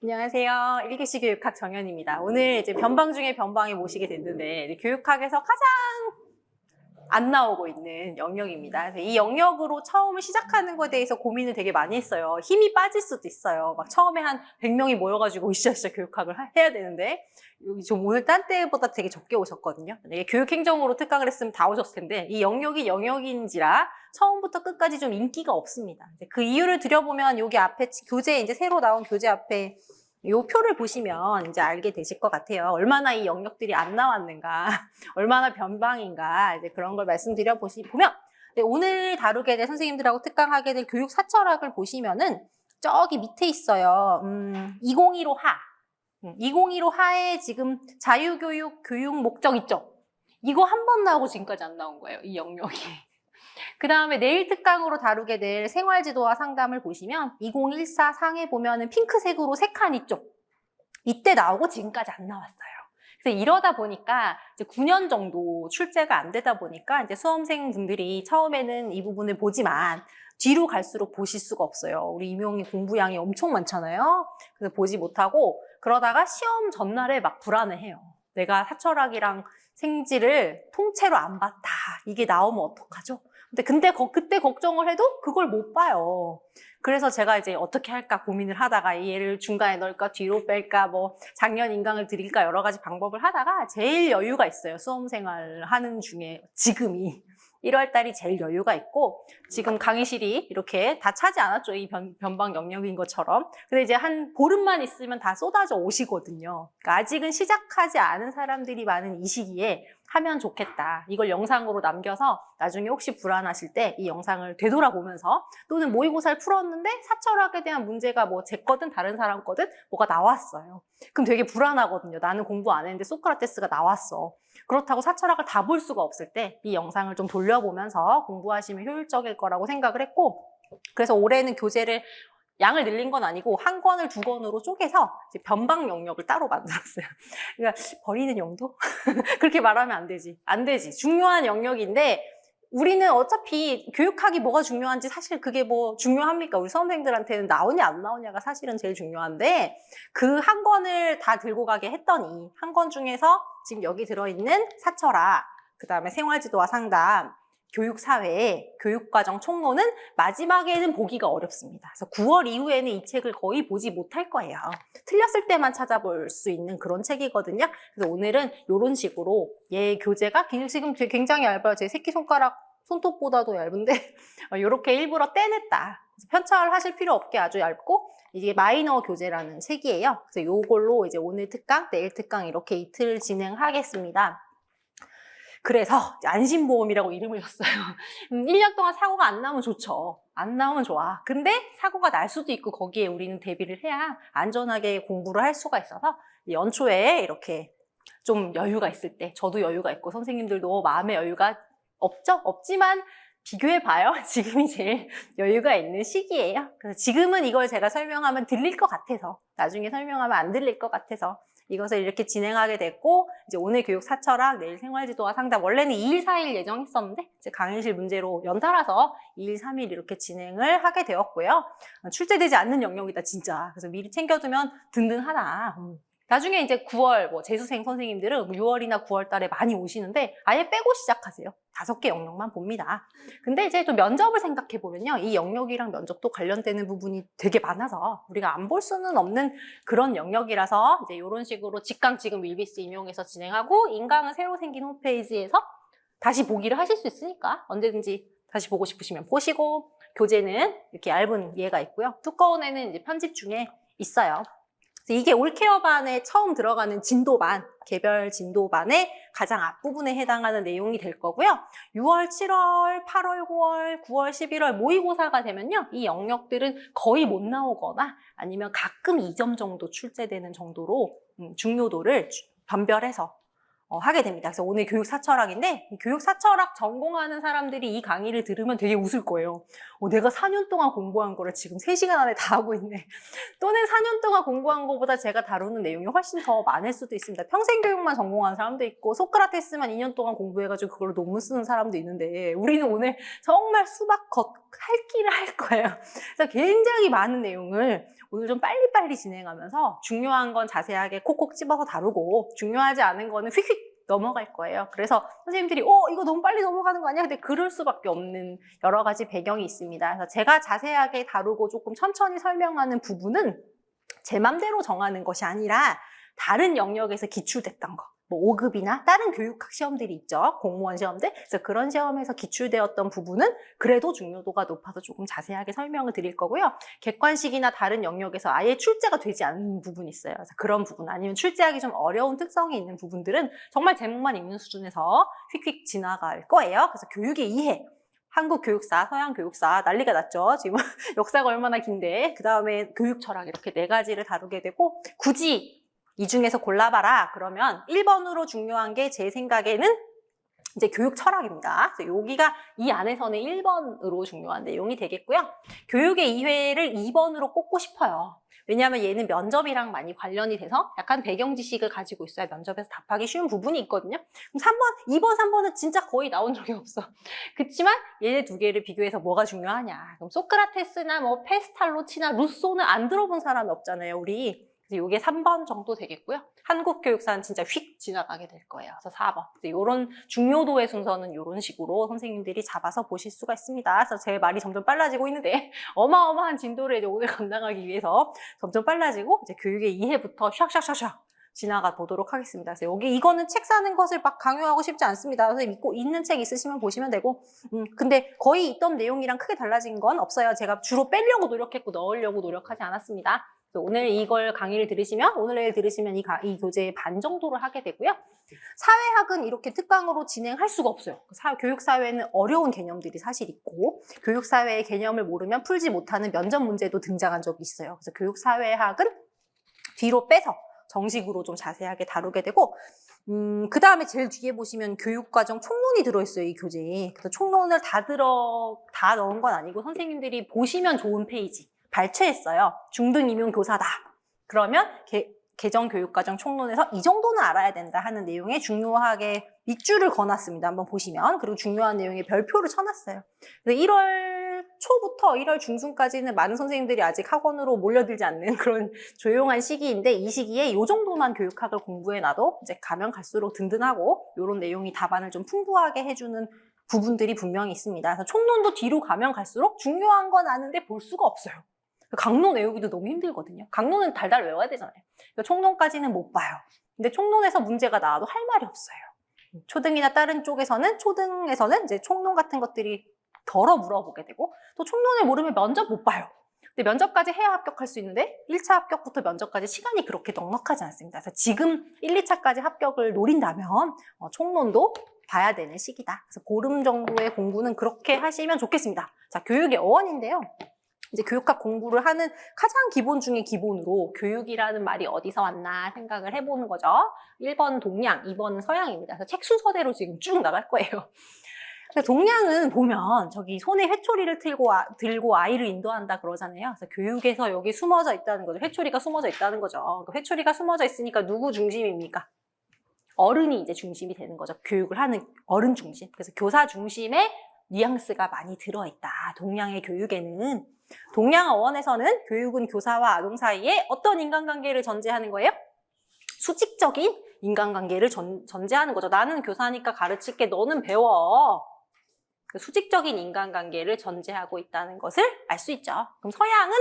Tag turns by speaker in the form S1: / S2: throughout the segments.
S1: 안녕하세요. 1기시 교육학 정연입니다. 오늘 이제 변방 중에 변방에 모시게 됐는데 교육학에서 가장 안 나오고 있는 영역입니다. 이 영역으로 처음을 시작하는 것에 대해서 고민을 되게 많이 했어요. 힘이 빠질 수도 있어요. 막 처음에 한 100명이 모여가지고 으쌰으쌰 교육학을 해야 되는데 여기 좀 오늘 딴 때보다 되게 적게 오셨거든요. 이게 교육행정으로 특강을 했으면 다 오셨을 텐데 이 영역이 영역인지라 처음부터 끝까지 좀 인기가 없습니다. 그 이유를 들여보면 여기 앞에 교재 이제 새로 나온 교재 앞에 이 표를 보시면 이제 알게 되실 것 같아요. 얼마나 이 영역들이 안 나왔는가, 얼마나 변방인가, 이제 그런 걸 말씀드려 보면, 오늘 다루게 될 선생님들하고 특강하게 될 교육 사철학을 보시면은 저기 밑에 있어요. 2015 하. 2015 하에 지금 자유교육 교육 목적 있죠? 이거 한 번 나오고 지금까지 안 나온 거예요, 이 영역이. 그 다음에 내일 특강으로 다루게 될 생활지도와 상담을 보시면 2014 상에 보면은 핑크색으로 3칸 있죠? 이때 나오고 지금까지 안 나왔어요. 그래서 이러다 보니까 이제 9년 정도 출제가 안 되다 보니까 이제 수험생분들이 처음에는 이 부분을 보지만 뒤로 갈수록 보실 수가 없어요. 우리 임용이 공부량이 엄청 많잖아요. 그래서 보지 못하고 그러다가 시험 전날에 막 불안해해요. 내가 사철학이랑 생지를 통째로 안 봤다. 이게 나오면 어떡하죠? 근데 그때 걱정을 해도 그걸 못 봐요. 그래서 제가 이제 어떻게 할까 고민을 하다가 얘를 중간에 넣을까 뒤로 뺄까 뭐 작년 인강을 드릴까 여러 가지 방법을 하다가 제일 여유가 있어요. 수험생활 하는 중에 지금이 1월 달이 제일 여유가 있고 지금 강의실이 이렇게 다 차지 않았죠. 이 변방 영역인 것처럼. 근데 이제 한 보름만 있으면 다 쏟아져 오시거든요. 그러니까 아직은 시작하지 않은 사람들이 많은 이 시기에 하면 좋겠다. 이걸 영상으로 남겨서 나중에 혹시 불안하실 때 이 영상을 되돌아보면서 또는 모의고사를 풀었는데 사철학에 대한 문제가 뭐 제 거든 다른 사람 거든 뭐가 나왔어요. 그럼 되게 불안하거든요. 나는 공부 안 했는데 소크라테스가 나왔어. 그렇다고 사철학을 다 볼 수가 없을 때 이 영상을 좀 돌려보면서 공부하시면 효율적일 거라고 생각을 했고 그래서 올해는 교재를 양을 늘린 건 아니고 한 권을 2권으로 쪼개서 이제 변방 영역을 따로 만들었어요. 그러니까 버리는 용도? 그렇게 말하면 안 되지. 안 되지. 중요한 영역인데 우리는 어차피 교육학이 뭐가 중요한지 사실 그게 뭐 중요합니까? 우리 수험생들한테는 나오냐 안 나오냐가 사실은 제일 중요한데 그 한 권을 다 들고 가게 했더니 한 권 중에서 지금 여기 들어있는 사철학, 그 다음에 생활지도와 상담, 교육사회, 교육과정 총론은 마지막에는 보기가 어렵습니다. 그래서 9월 이후에는 이 책을 거의 보지 못할 거예요. 틀렸을 때만 찾아볼 수 있는 그런 책이거든요. 그래서 오늘은 이런 식으로 얘 교재가 지금 굉장히 얇아요. 제 새끼손가락 손톱보다도 얇은데 이렇게 일부러 떼냈다. 편차를 필요 없게 아주 얇고 이게 마이너 교재라는 책이에요. 그래서 이걸로 이제 오늘 특강, 내일 특강 이렇게 이틀 진행하겠습니다. 그래서 안심보험이라고 이름을 줬어요. 1년 동안 사고가 안 나오면 좋죠. 안 나오면 좋아. 근데 사고가 날 수도 있고 거기에 우리는 대비를 해야 안전하게 공부를 할 수가 있어서 연초에 이렇게 좀 여유가 있을 때 저도 여유가 있고 선생님들도 마음의 여유가 없죠? 없지만 비교해봐요. 지금이 제일 여유가 있는 시기예요. 그래서 지금은 이걸 제가 설명하면 들릴 것 같아서 나중에 설명하면 안 들릴 것 같아서 이것을 이렇게 진행하게 됐고 이제 오늘 교육 사철학, 내일 생활지도와 상담 원래는 2일, 4일 예정했었는데 이제 강의실 문제로 연달아서 2일, 3일 이렇게 진행을 하게 되었고요. 출제되지 않는 영역이다 진짜. 그래서 미리 챙겨두면 든든하다. 나중에 이제 9월 뭐 재수생 선생님들은 6월이나 9월 달에 많이 오시는데 아예 빼고 시작하세요. 5개 영역만 봅니다. 근데 이제 또 면접을 생각해 보면요. 이 영역이랑 면접도 관련되는 부분이 되게 많아서 우리가 안 볼 수는 없는 그런 영역이라서 이제 이런 식으로 직강 지금 윌비스 임용해서 진행하고 인강은 새로 생긴 홈페이지에서 다시 보기를 하실 수 있으니까 언제든지 다시 보고 싶으시면 보시고 교재는 이렇게 얇은 예가 있고요. 두꺼운 애는 이제 편집 중에 있어요. 이게 올케어반에 처음 들어가는 진도반, 개별 진도반의 가장 앞부분에 해당하는 내용이 될 거고요. 6월, 7월, 8월, 9월, 9월, 11월 모의고사가 되면요. 이 영역들은 거의 못 나오거나 아니면 가끔 2점 정도 출제되는 정도로 중요도를 변별해서 하게 됩니다. 그래서 오늘 교육사철학인데 교육사철학 전공하는 사람들이 이 강의를 들으면 되게 웃을 거예요. 내가 4년 동안 공부한 거를 지금 3시간 안에 다 하고 있네. 또는 4년 동안 공부한 것보다 제가 다루는 내용이 훨씬 더 많을 수도 있습니다. 평생 교육만 전공한 사람도 있고 소크라테스만 2년 동안 공부해가지고 그걸로 논문 쓰는 사람도 있는데 우리는 오늘 정말 수박 할 길을 할 거예요. 그래서 굉장히 많은 내용을 오늘 좀 빨리빨리 진행하면서 중요한 건 자세하게 콕콕 집어서 다루고 중요하지 않은 거는 휙휙 넘어갈 거예요. 그래서 선생님들이 이거 너무 빨리 넘어가는 거 아니야? 근데 그럴 수밖에 없는 여러 가지 배경이 있습니다. 그래서 제가 자세하게 다루고 조금 천천히 설명하는 부분은 제 맘대로 정하는 것이 아니라 다른 영역에서 기출됐던 거. 뭐 5급이나 다른 교육학 시험들이 있죠. 공무원 시험들. 그래서 그런 시험에서 기출되었던 부분은 그래도 중요도가 높아서 조금 자세하게 설명을 드릴 거고요. 객관식이나 다른 영역에서 아예 출제가 되지 않는 부분이 있어요. 그래서 그런 부분 아니면 출제하기 좀 어려운 특성이 있는 부분들은 정말 제목만 읽는 수준에서 휙휙 지나갈 거예요. 그래서 교육의 이해. 한국 교육사, 서양 교육사 난리가 났죠. 지금 역사가 얼마나 긴데 그 다음에 교육 철학 이렇게 4가지를 다루게 되고 굳이 이 중에서 골라봐라 그러면 1번으로 중요한 게 제 생각에는 이제 교육 철학입니다. 그래서 여기가 이 안에서는 1번으로 중요한 내용이 되겠고요. 교육의 이해를 2번으로 꼽고 싶어요. 왜냐하면 얘는 면접이랑 많이 관련이 돼서 약간 배경 지식을 가지고 있어야 면접에서 답하기 쉬운 부분이 있거든요. 그럼 3번, 2번, 3번은 진짜 거의 나온 적이 없어. 그치만 얘네 2개를 비교해서 뭐가 중요하냐. 그럼 소크라테스나 뭐 페스탈로치나 루소는 안 들어본 사람이 없잖아요, 우리. 그래서 이게 3번 정도 되겠고요. 한국 교육사는 진짜 휙 지나가게 될 거예요. 그래서 4번. 이런 중요도의 순서는 이런 식으로 선생님들이 잡아서 보실 수가 있습니다. 그래서 제 말이 점점 빨라지고 있는데 어마어마한 진도를 이제 오늘 감당하기 위해서 점점 빨라지고 이제 교육의 이해부터 샥샥샥샥 지나가 보도록 하겠습니다. 그래서 이거는 책 사는 것을 막 강요하고 싶지 않습니다. 선생님 있는 책 있으시면 보시면 되고 근데 거의 있던 내용이랑 크게 달라진 건 없어요. 제가 주로 빼려고 노력했고 넣으려고 노력하지 않았습니다. 오늘 이걸 강의를 들으시면 오늘 내일 들으시면 이 교재의 반 정도를 하게 되고요. 사회학은 이렇게 특강으로 진행할 수가 없어요. 교육사회는 어려운 개념들이 사실 있고 교육사회의 개념을 모르면 풀지 못하는 면접 문제도 등장한 적이 있어요. 그래서 교육사회학은 뒤로 빼서 정식으로 좀 자세하게 다루게 되고 그 다음에 제일 뒤에 보시면 교육과정 총론이 들어있어요, 이 교재에. 그래서 총론을 다 넣은 건 아니고 선생님들이 보시면 좋은 페이지 발췌했어요. 중등 임용 교사다. 그러면 개정 교육과정 총론에서 이 정도는 알아야 된다 하는 내용에 중요하게 밑줄을 그어놨습니다. 한번 보시면. 그리고 중요한 내용에 별표를 쳐놨어요. 그래서 1월 초부터 1월 중순까지는 많은 선생님들이 아직 학원으로 몰려들지 않는 그런 조용한 시기인데 이 시기에 이 정도만 교육학을 공부해놔도 이제 가면 갈수록 든든하고 이런 내용이 답안을 좀 풍부하게 해주는 부분들이 분명히 있습니다. 그래서 총론도 뒤로 가면 갈수록 중요한 건 아는데 볼 수가 없어요. 강론 외우기도 너무 힘들거든요. 강론은 달달 외워야 되잖아요. 그러니까 총론까지는 못 봐요. 근데 총론에서 문제가 나와도 할 말이 없어요. 초등이나 다른 쪽에서는 초등에서는 이제 총론 같은 것들이 덜어 물어보게 되고 또 총론을 모르면 면접 못 봐요. 근데 면접까지 해야 합격할 수 있는데 1차 합격부터 면접까지 시간이 그렇게 넉넉하지 않습니다. 그래서 지금 1, 2차까지 합격을 노린다면 총론도 봐야 되는 시기다. 그래서 보름 정도의 공부는 그렇게 하시면 좋겠습니다. 자, 교육의 어원인데요. 이제 교육학 공부를 하는 가장 기본 중에 기본으로 교육이라는 말이 어디서 왔나 생각을 해보는 거죠. 1번 동양, 2번은 서양입니다. 그래서 책 순서대로 지금 쭉 나갈 거예요. 동양은 보면 저기 손에 회초리를 들고 아이를 인도한다 그러잖아요. 그래서 교육에서 여기 숨어져 있다는 거죠. 회초리가 숨어져 있다는 거죠. 회초리가 숨어져 있으니까 누구 중심입니까? 어른이 이제 중심이 되는 거죠. 교육을 하는 어른 중심. 그래서 교사 중심의 뉘앙스가 많이 들어있다. 동양의 교육에는. 동양 어원에서는 교육은 교사와 아동 사이에 어떤 인간관계를 전제하는 거예요? 수직적인 인간관계를 전제하는 거죠. 나는 교사니까 가르칠게, 너는 배워. 수직적인 인간관계를 전제하고 있다는 것을 알 수 있죠. 그럼 서양은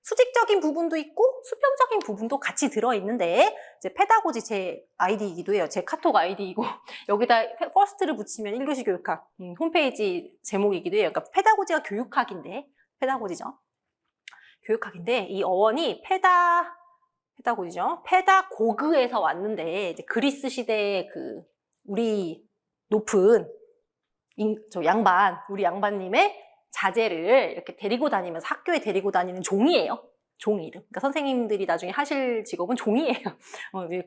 S1: 수직적인 부분도 있고 수평적인 부분도 같이 들어있는데 이제 페다고지 제 아이디이기도 해요. 제 카톡 아이디이고 여기다 퍼스트를 붙이면 1교시 교육학 홈페이지 제목이기도 해요. 그러니까 페다고지가 교육학인데 페다고지죠. 교육학인데 이 어원이 페다고지죠. 페다고그에서 왔는데 이제 그리스 시대의 우리 높은 우리 양반님의 자제를 이렇게 데리고 다니면서 학교에 데리고 다니는 종이에요. 종이 이름. 그러니까 선생님들이 나중에 하실 직업은 종이에요.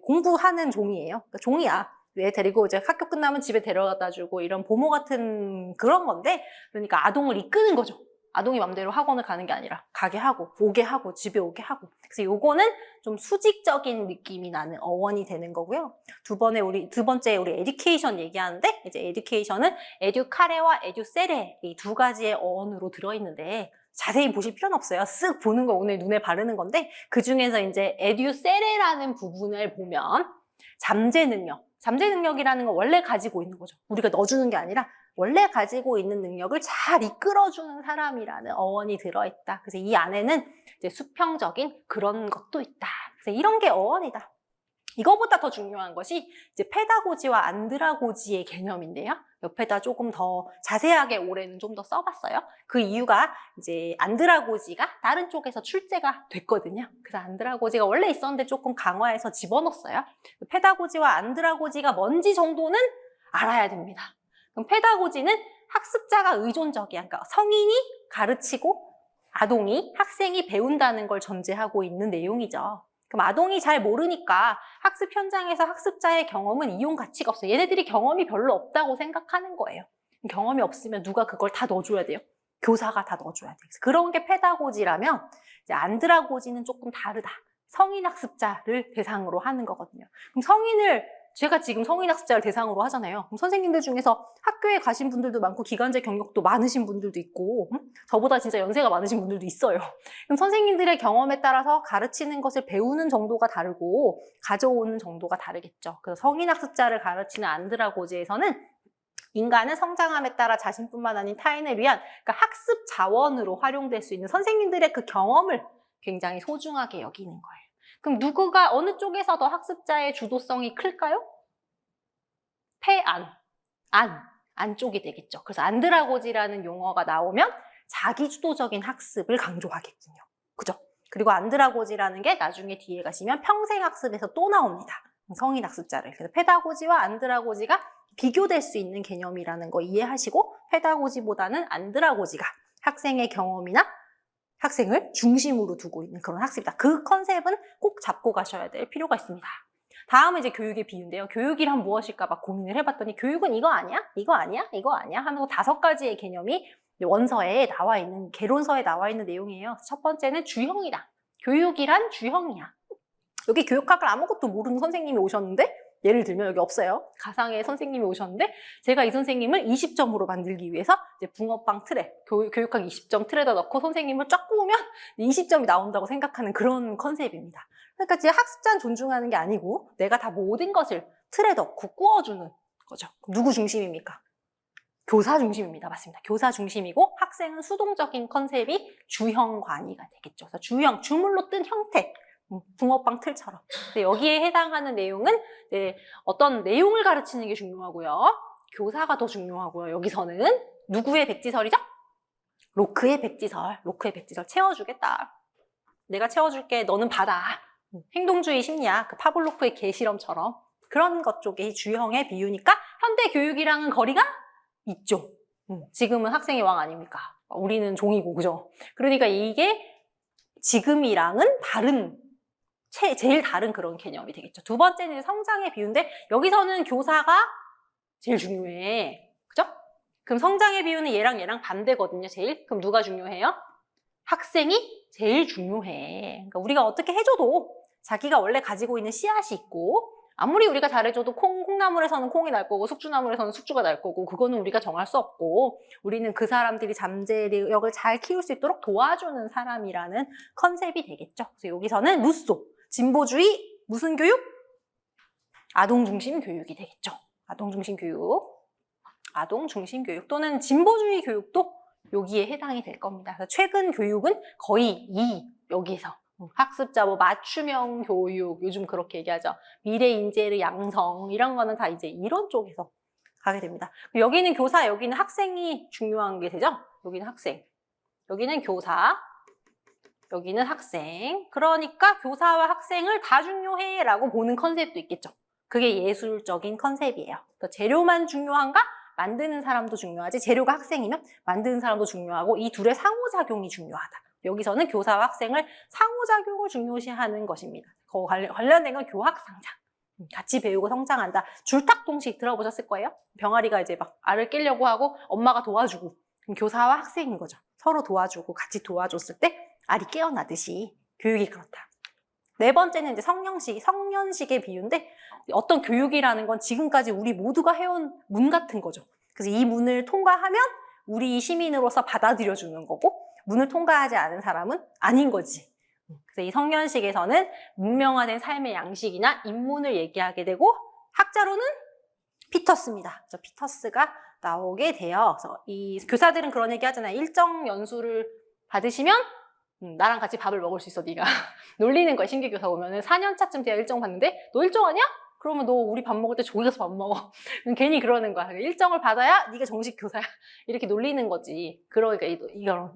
S1: 공부하는 종이에요. 그러니까 종이야. 왜 데리고 이제 학교 끝나면 집에 데려다 주고 이런 보모 같은 그런 건데, 그러니까 아동을 이끄는 거죠. 아동이 맘대로 학원을 가는 게 아니라 가게 하고 오게 하고 집에 오게 하고. 그래서 요거는 좀 수직적인 느낌이 나는 어원이 되는 거고요. 두 번째 우리 에듀케이션 얘기하는데 이제 에듀케이션은 에듀카레와 에듀세레 이 두 가지의 어원으로 들어있는데 자세히 보실 필요는 없어요. 쓱 보는 거 오늘 눈에 바르는 건데 그 중에서 이제 에듀세레라는 부분을 보면 잠재 능력이라는 건 원래 가지고 있는 거죠. 우리가 넣어주는 게 아니라 원래 가지고 있는 능력을 잘 이끌어주는 사람이라는 어원이 들어있다. 그래서 이 안에는 이제 수평적인 그런 것도 있다. 그래서 이런 게 어원이다. 이거보다 더 중요한 것이 이제 페다고지와 안드라고지의 개념인데요. 옆에다 조금 더 자세하게 올해는 좀 더 써봤어요. 그 이유가 이제 안드라고지가 다른 쪽에서 출제가 됐거든요. 그래서 안드라고지가 원래 있었는데 조금 강화해서 집어넣었어요. 페다고지와 안드라고지가 뭔지 정도는 알아야 됩니다. 그럼 페다고지는 학습자가 의존적이야. 그러니까 성인이 가르치고 아동이, 학생이 배운다는 걸 전제하고 있는 내용이죠. 그럼 아동이 잘 모르니까 학습 현장에서 학습자의 경험은 이용 가치가 없어요. 얘네들이 경험이 별로 없다고 생각하는 거예요. 경험이 없으면 누가 그걸 다 넣어줘야 돼요? 교사가 다 넣어줘야 돼요. 그런 게 페다고지라면 이제 안드라고지는 조금 다르다. 성인 학습자를 대상으로 하는 거거든요. 그럼 제가 지금 성인 학습자를 대상으로 하잖아요. 그럼 선생님들 중에서 학교에 가신 분들도 많고 기간제 경력도 많으신 분들도 있고 저보다 진짜 연세가 많으신 분들도 있어요. 그럼 선생님들의 경험에 따라서 가르치는 것을 배우는 정도가 다르고 가져오는 정도가 다르겠죠. 그래서 성인 학습자를 가르치는 안드라고지에서는 인간은 성장함에 따라 자신뿐만 아닌 타인을 위한 그러니까 학습 자원으로 활용될 수 있는 선생님들의 그 경험을 굉장히 소중하게 여기는 거예요. 그럼 누구가 어느 쪽에서 더 학습자의 주도성이 클까요? 안 쪽이 되겠죠. 그래서 안드라고지라는 용어가 나오면 자기주도적인 학습을 강조하겠군요. 그죠? 그리고 안드라고지라는 게 나중에 뒤에 가시면 평생학습에서 또 나옵니다. 성인 학습자를. 그래서 페다고지와 안드라고지가 비교될 수 있는 개념이라는 거 이해하시고 페다고지보다는 안드라고지가 학생의 경험이나 학생을 중심으로 두고 있는 그런 학습이다. 그 컨셉은 꼭 잡고 가셔야 될 필요가 있습니다. 다음은 이제 교육의 비유인데요. 교육이란 무엇일까 막 고민을 해봤더니 교육은 이거 아니야? 이거 아니야? 이거 아니야? 하면서 5가지의 개념이 원서에 나와 있는, 개론서에 나와 있는 내용이에요. 첫 번째는 주형이다. 교육이란 주형이야. 여기 교육학을 아무것도 모르는 선생님이 오셨는데 예를 들면 여기 없어요. 가상의 선생님이 오셨는데 제가 이 선생님을 20점으로 만들기 위해서 이제 붕어빵 틀에 교육학 20점 틀에다 넣고 선생님을 쫙 꾸우면 20점이 나온다고 생각하는 그런 컨셉입니다. 그러니까 이제 학습자는 존중하는 게 아니고 내가 다 모든 것을 틀에 넣고 꾸어주는 거죠. 누구 중심입니까? 교사 중심입니다. 맞습니다. 교사 중심이고 학생은 수동적인 컨셉이 주형 관이가 되겠죠. 그래서 주형, 주물로 뜬 형태. 붕어빵 틀처럼. 여기에 해당하는 내용은 어떤 내용을 가르치는 게 중요하고요. 교사가 더 중요하고요. 여기서는 누구의 백지설이죠? 로크의 백지설. 로크의 백지설 채워주겠다. 내가 채워줄게. 너는 받아. 행동주의 심리학, 그 파블로프의 개실험처럼 그런 것 쪽이 주형의 비유니까 현대 교육이랑은 거리가 있죠. 지금은 학생이 왕 아닙니까? 우리는 종이고, 그죠? 그러니까 이게 지금이랑은 제일 다른 그런 개념이 되겠죠. 두 번째는 성장의 비유인데 여기서는 교사가 제일 중요해. 그죠? 그럼 성장의 비유는 얘랑 반대거든요. 제일. 그럼 누가 중요해요? 학생이 제일 중요해. 그러니까 우리가 어떻게 해줘도 자기가 원래 가지고 있는 씨앗이 있고 아무리 우리가 잘해줘도 콩나물에서는 콩이 날 거고 숙주나물에서는 숙주가 날 거고 그거는 우리가 정할 수 없고 우리는 그 사람들이 잠재력을 잘 키울 수 있도록 도와주는 사람이라는 컨셉이 되겠죠. 그래서 여기서는 루소, 진보주의, 무슨 교육? 아동중심 교육이 되겠죠. 아동중심 교육. 아동중심 교육 또는 진보주의 교육도 여기에 해당이 될 겁니다. 그래서 최근 교육은 거의 여기에서 학습자 맞춤형 교육 요즘 그렇게 얘기하죠. 미래 인재의 양성 이런 거는 다 이제 이런 쪽에서 가게 됩니다. 여기는 교사, 여기는 학생이 중요한 게 되죠. 여기는 학생, 여기는 교사, 여기는 학생. 그러니까 교사와 학생을 다 중요해 라고 보는 컨셉도 있겠죠. 그게 예술적인 컨셉이에요. 재료만 중요한가? 만드는 사람도 중요하지. 재료가 학생이면 만드는 사람도 중요하고 이 둘의 상호작용이 중요하다. 여기서는 교사와 학생을 상호작용을 중요시하는 것입니다. 관련된 건 교학상장. 같이 배우고 성장한다. 줄탁동식 들어보셨을 거예요. 병아리가 이제 막 알을 깨려고 하고 엄마가 도와주고 교사와 학생인 거죠. 서로 도와주고 같이 도와줬을 때 알이 깨어나듯이 교육이 그렇다. 네 번째는 이제 성년식의 비유인데 어떤 교육이라는 건 지금까지 우리 모두가 해온 문 같은 거죠. 그래서 이 문을 통과하면 우리 시민으로서 받아들여주는 거고 문을 통과하지 않은 사람은 아닌 거지. 그래서 이 성년식에서는 문명화된 삶의 양식이나 인문을 얘기하게 되고 학자로는 피터스입니다. 그래서 피터스가 나오게 돼요. 그래서 이 교사들은 그런 얘기 하잖아요. 일정 연수를 받으시면 나랑 같이 밥을 먹을 수 있어, 네가. 놀리는 거야, 신규 교사 오면은. 4년 차쯤 돼야 일정 받는데 너 일정 아니야? 그러면 너 우리 밥 먹을 때 저기 가서 밥 먹어. 괜히 그러는 거야. 일정을 받아야 네가 정식 교사야. 이렇게 놀리는 거지. 그러니까 이거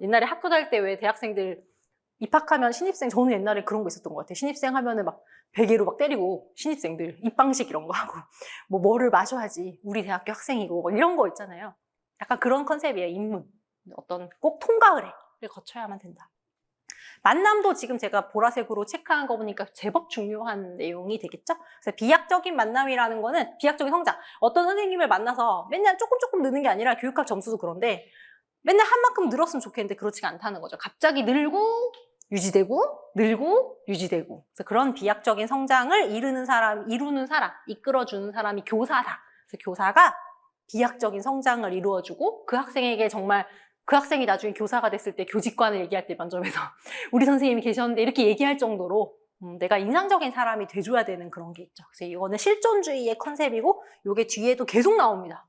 S1: 옛날에 학교 다닐 때 왜 대학생들 입학하면 신입생, 저는 옛날에 그런 거 있었던 것 같아요. 신입생 하면은 막 베개로 막 때리고 신입생들 입방식 이런 거 하고 뭐를 마셔야지 우리 대학교 학생이고 막 이런 거 있잖아요. 약간 그런 컨셉이에요. 인문. 어떤 꼭 통과의례를 거쳐야만 된다. 만남도 지금 제가 보라색으로 체크한 거 보니까 제법 중요한 내용이 되겠죠? 그래서 비약적인 만남이라는 거는 비약적인 성장. 어떤 선생님을 만나서 맨날 조금 느는 게 아니라 교육학 점수도 그런데 맨날 한 만큼 늘었으면 좋겠는데 그렇지가 않다는 거죠. 갑자기 늘고 유지되고 늘고 유지되고. 그래서 그런 비약적인 성장을 이루는 사람, 이끌어주는 사람이 교사다. 그래서 교사가 비약적인 성장을 이루어주고 그 학생에게 정말 그 학생이 나중에 교사가 됐을 때 교직관을 얘기할 때 면접에서 우리 선생님이 계셨는데 이렇게 얘기할 정도로 내가 인상적인 사람이 돼줘야 되는 그런 게 있죠. 그래서 이거는 실존주의의 컨셉이고 이게 뒤에도 계속 나옵니다.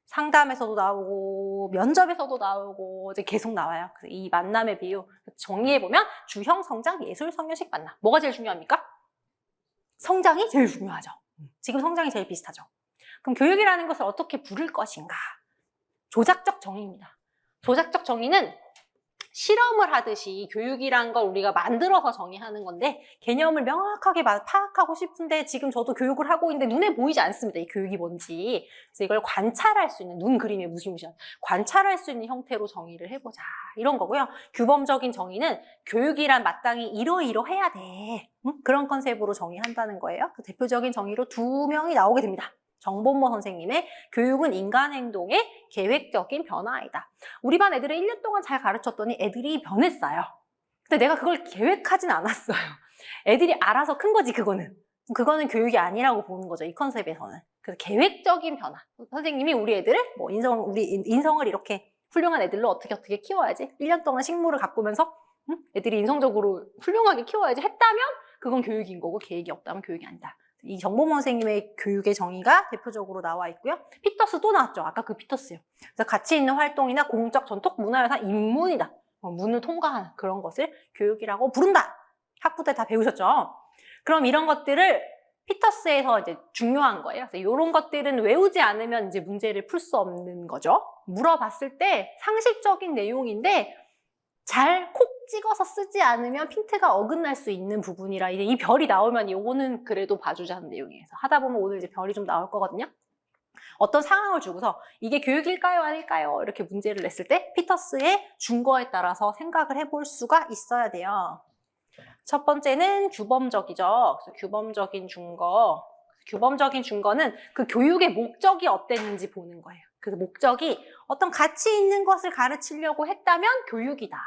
S1: 상담에서도 나오고 면접에서도 나오고 이제 계속 나와요. 그래서 이 만남의 비유 정리해보면 주형, 성장, 예술, 성년식 만남. 뭐가 제일 중요합니까? 성장이 제일 중요하죠. 지금 성장이 제일 비슷하죠. 그럼 교육이라는 것을 어떻게 부를 것인가? 조작적 정의입니다. 조작적 정의는 실험을 하듯이 교육이란 걸 우리가 만들어서 정의하는 건데 개념을 명확하게 파악하고 싶은데 지금 저도 교육을 하고 있는데 눈에 보이지 않습니다. 이 교육이 뭔지. 그래서 이걸 관찰할 수 있는 눈 그림에 무시무시한 관찰할 수 있는 형태로 정의를 해보자. 이런 거고요. 규범적인 정의는 교육이란 마땅히 이러이러해야 돼. 그런 컨셉으로 정의한다는 거예요. 그 대표적인 정의로 두 명이 나오게 됩니다. 정본모 선생님의 교육은 인간 행동의 계획적인 변화이다. 우리 반 애들을 1년 동안 잘 가르쳤더니 애들이 변했어요. 근데 내가 그걸 계획하진 않았어요. 애들이 알아서 큰 거지, 그거는. 그거는 교육이 아니라고 보는 거죠, 이 컨셉에서는. 그래서 계획적인 변화. 선생님이 우리 애들을, 우리 인성을 이렇게 훌륭한 애들로 어떻게 키워야지. 1년 동안 식물을 가꾸면서 애들이 인성적으로 훌륭하게 키워야지 했다면 그건 교육인 거고 계획이 없다면 교육이 아니다. 이 정본모 선생님의 교육의 정의가 대표적으로 나와 있고요. 피터스 또 나왔죠. 아까 그 피터스요. 그래서 가치 있는 활동이나 공적 전통, 문화유산, 인문이다. 문을 통과하는 그런 것을 교육이라고 부른다. 학부 때 다 배우셨죠? 그럼 이런 것들을 피터스에서 이제 중요한 거예요. 그래서 이런 것들은 외우지 않으면 이제 문제를 풀 수 없는 거죠. 물어봤을 때 상식적인 내용인데 잘 콕 찍어서 쓰지 않으면 핀트가 어긋날 수 있는 부분이라 이제 이 별이 나오면 이거는 그래도 봐주자는 내용이에요. 하다 보면 오늘 이제 별이 좀 나올 거거든요. 어떤 상황을 주고서 이게 교육일까요 아닐까요? 이렇게 문제를 냈을 때 피터스의 준거에 따라서 생각을 해볼 수가 있어야 돼요. 첫 번째는 규범적이죠. 그래서 규범적인 준거. 규범적인 준거는 그 교육의 목적이 어땠는지 보는 거예요. 그래서 목적이 어떤 가치 있는 것을 가르치려고 했다면 교육이다.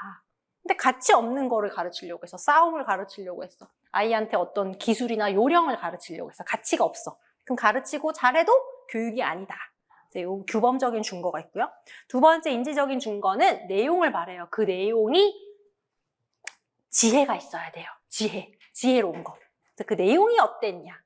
S1: 근데 가치 없는 거를 가르치려고 했어. 싸움을 가르치려고 했어. 아이한테 어떤 기술이나 요령을 가르치려고 했어. 가치가 없어. 그럼 가르치고 잘해도 교육이 아니다. 이 규범적인 준거가 있고요. 두 번째 인지적인 준거는 내용을 말해요. 그 내용이 지혜가 있어야 돼요. 지혜로운 거. 그 내용이 어땠냐.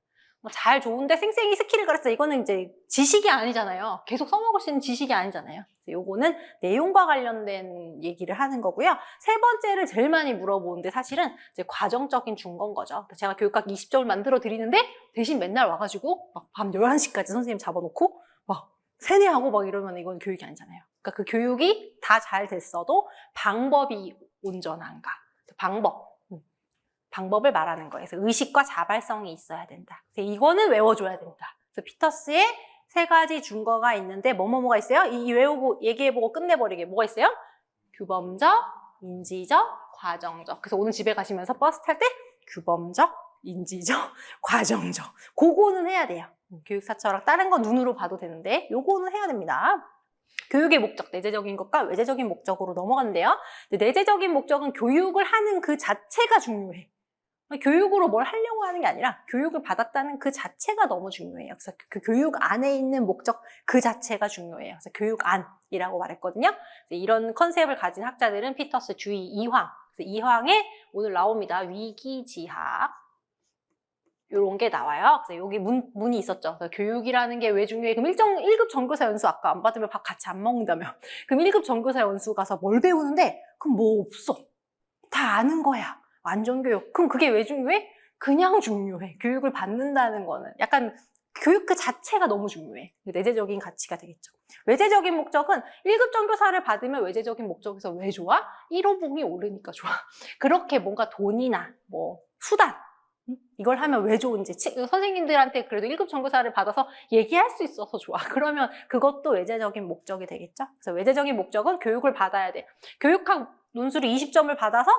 S1: 잘 좋은데 쌩쌩이 스킬을 가르쳐. 이거는 이제 지식이 아니잖아요. 계속 써먹을 수 있는 지식이 아니잖아요. 요거는 내용과 관련된 얘기를 하는 거고요. 세 번째를 제일 많이 물어보는데 사실은 이제 과정적인 준거인 거죠. 제가 교육학 20점을 만들어 드리는데 대신 맨날 와가지고 막 밤 11시까지 선생님 잡아놓고 막 세뇌하고 막 이러면 이건 교육이 아니잖아요. 그러니까 그 교육이 다 잘 됐어도 방법이 온전한가. 방법을 말하는 거예요. 그래서 의식과 자발성이 있어야 된다. 그래서 이거는 외워줘야 된다. 그래서 피터스의 세 가지 준거가 있는데 뭐가 있어요? 이 외우고 얘기해보고 끝내버리게 뭐가 있어요? 규범적, 인지적, 과정적. 그래서 오늘 집에 가시면서 버스 탈 때 규범적, 인지적, 과정적. 그거는 해야 돼요. 교육사 철학 다른 건 눈으로 봐도 되는데 요거는 해야 됩니다. 교육의 목적, 내재적인 것과 외재적인 목적으로 넘어간대요. 내재적인 목적은 교육을 하는 그 자체가 중요해. 교육으로 뭘 하려고 하는 게 아니라 교육을 받았다는 그 자체가 너무 중요해요. 그래서 그 교육 안에 있는 목적 그 자체가 중요해요. 그래서 교육안이라고 말했거든요. 이런 컨셉을 가진 학자들은 피터스 주의 2황. 그래서 2황에 오늘 나옵니다. 위기지학. 요런 게 나와요. 그래서 여기 문이 있었죠. 교육이라는 게 왜 중요해? 그럼 1급 전교사 연수 아까 안 받으면 밥 같이 안 먹는다며. 그럼 1급 전교사 연수 가서 뭘 배우는데? 그럼 뭐 없어. 다 아는 거야. 안전교육. 그럼 그게 왜 중요해? 그냥 중요해. 교육을 받는다는 거는. 약간 교육 그 자체가 너무 중요해. 내재적인 가치가 되겠죠. 외재적인 목적은 1급 전교사를 받으면 외재적인 목적에서 왜 좋아? 1호봉이 오르니까 좋아. 그렇게 뭔가 돈이나 뭐 수단 이걸 하면 왜 좋은지 선생님들한테 그래도 1급 전교사를 받아서 얘기할 수 있어서 좋아. 그러면 그것도 외재적인 목적이 되겠죠. 그래서 외재적인 목적은 교육을 받아야 돼. 교육학 논술이 20점을 받아서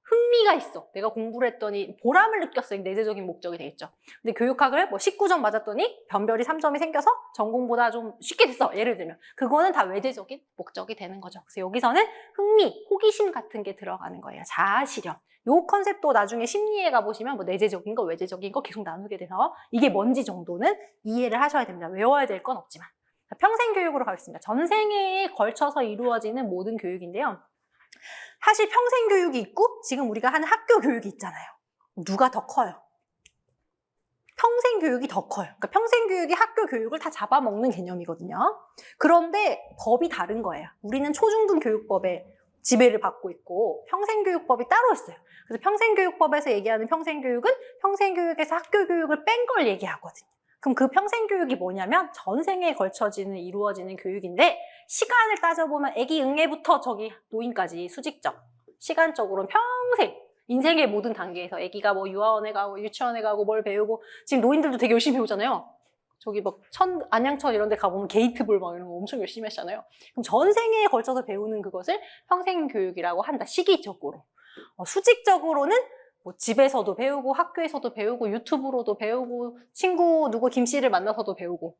S1: 흥미가 있어. 내가 공부를 했더니 보람을 느꼈어. 내재적인 목적이 되겠죠. 근데 교육학을 뭐 19점 맞았더니 변별이 3점이 생겨서 전공보다 좀 쉽게 됐어. 예를 들면. 그거는 다 외재적인 목적이 되는 거죠. 그래서 여기서는 흥미, 호기심 같은 게 들어가는 거예요. 자아실현. 요 컨셉도 나중에 심리에 가보시면 뭐 내재적인 거, 외재적인 거 계속 나누게 돼서 이게 뭔지 정도는 이해를 하셔야 됩니다. 외워야 될 건 없지만. 평생교육으로 가겠습니다. 전생에 걸쳐서 이루어지는 모든 교육인데요. 사실 평생 교육이 있고 지금 우리가 하는 학교 교육이 있잖아요. 누가 더 커요? 평생 교육이 더 커요. 그러니까 평생 교육이 학교 교육을 다 잡아먹는 개념이거든요. 그런데 법이 다른 거예요. 우리는 초중등 교육법에 지배를 받고 있고 평생교육법이 따로 있어요. 그래서 평생교육법에서 얘기하는 평생교육은 평생교육에서 학교 교육을 뺀 걸 얘기하거든요. 그럼 그 평생교육이 뭐냐면 전생에 걸쳐지는 이루어지는 교육인데 시간을 따져보면 아기 응애부터 저기 노인까지 수직적 시간적으로는 평생 인생의 모든 단계에서 아기가 뭐 유아원에 가고 유치원에 가고 뭘 배우고 지금 노인들도 되게 열심히 배우잖아요. 저기 막 안양천 이런 데 가보면 게이트볼 막 이런 거 엄청 열심히 하시잖아요. 그럼 전생에 걸쳐서 배우는 그것을 평생교육이라고 한다. 시기적으로. 수직적으로는 뭐 집에서도 배우고 학교에서도 배우고 유튜브로도 배우고 친구 누구 김씨를 만나서도 배우고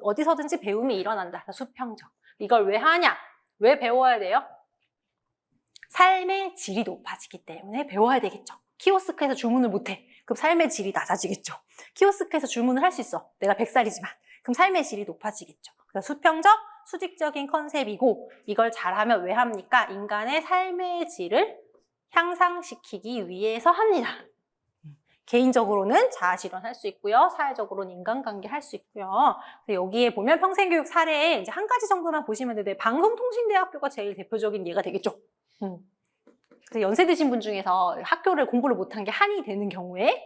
S1: 어디서든지 배움이 일어난다. 수평적. 이걸 왜 하냐? 왜 배워야 돼요? 삶의 질이 높아지기 때문에 배워야 되겠죠. 키오스크에서 주문을 못해. 그럼 삶의 질이 낮아지겠죠. 키오스크에서 주문을 할 수 있어. 내가 100살이지만. 그럼 삶의 질이 높아지겠죠. 그래서 수평적, 수직적인 컨셉이고 이걸 잘하면 왜 합니까? 인간의 삶의 질을 향상시키기 위해서 합니다. 개인적으로는 자아실현 할 수 있고요. 사회적으로는 인간관계 할 수 있고요. 그래서 여기에 보면 평생교육 사례에 이제 한 가지 정도만 보시면 되는데 방송통신대학교가 제일 대표적인 예가 되겠죠. 그래서 연세 드신 분 중에서 학교를 공부를 못한 게 한이 되는 경우에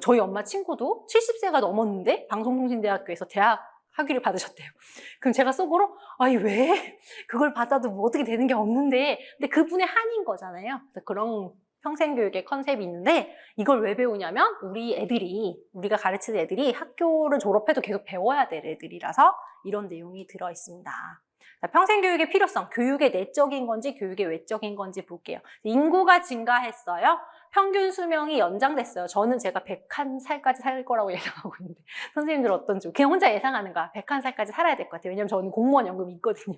S1: 저희 엄마 친구도 70세가 넘었는데 방송통신대학교에서 대학 학위를 받으셨대요. 그럼 제가 속으로 아니 왜 그걸 받아도 뭐 어떻게 되는 게 없는데 근데 그분의 한인 거잖아요. 그래서 그런 평생교육의 컨셉이 있는데 이걸 왜 배우냐면 우리가 가르치는 애들이 학교를 졸업해도 계속 배워야 될 애들이라서 이런 내용이 들어있습니다. 평생교육의 필요성, 교육의 내적인 건지 교육의 외적인 건지 볼게요. 인구가 증가했어요. 평균 수명이 연장됐어요. 저는 제가 101살까지 살 거라고 예상하고 있는데 선생님들 어떤지 그냥 혼자 예상하는 거야. 101살까지 살아야 될 것 같아요. 왜냐면 저는 공무원 연금이 있거든요.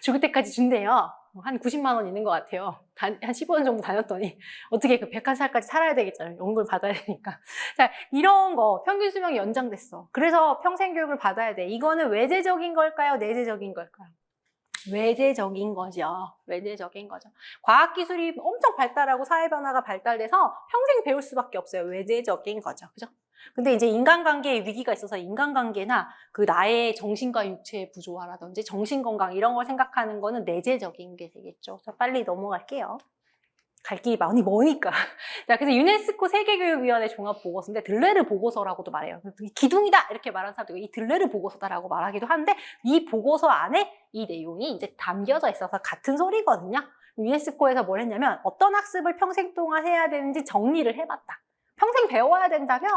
S1: 죽을 때까지 준대요. 한 90만 원 있는 것 같아요. 한 15년 정도 다녔더니 어떻게 그 101살까지 살아야 되겠잖아요. 연금을 받아야 되니까. 자, 이런 거 평균 수명이 연장됐어. 그래서 평생교육을 받아야 돼. 이거는 외재적인 걸까요? 내재적인 걸까요? 외재적인 거죠. 외재적인 거죠. 과학기술이 엄청 발달하고 사회변화가 발달돼서 평생 배울 수밖에 없어요. 외재적인 거죠. 그죠? 근데 이제 인간관계에 위기가 있어서 인간관계나 그 나의 정신과 육체의 부조화라든지 정신건강 이런 걸 생각하는 거는 내재적인 게 되겠죠. 그래서 빨리 넘어갈게요. 갈 길이 많이 머니까. 자, 그래서 유네스코 세계교육위원회 종합보고서인데 들레르 보고서라고도 말해요. 기둥이다 이렇게 말하는 사람도 이 들레르 보고서다라고 말하기도 하는데 이 보고서 안에 이 내용이 이제 담겨져 있어서 같은 소리거든요. 유네스코에서 뭘 했냐면 어떤 학습을 평생 동안 해야 되는지 정리를 해봤다. 평생 배워야 된다면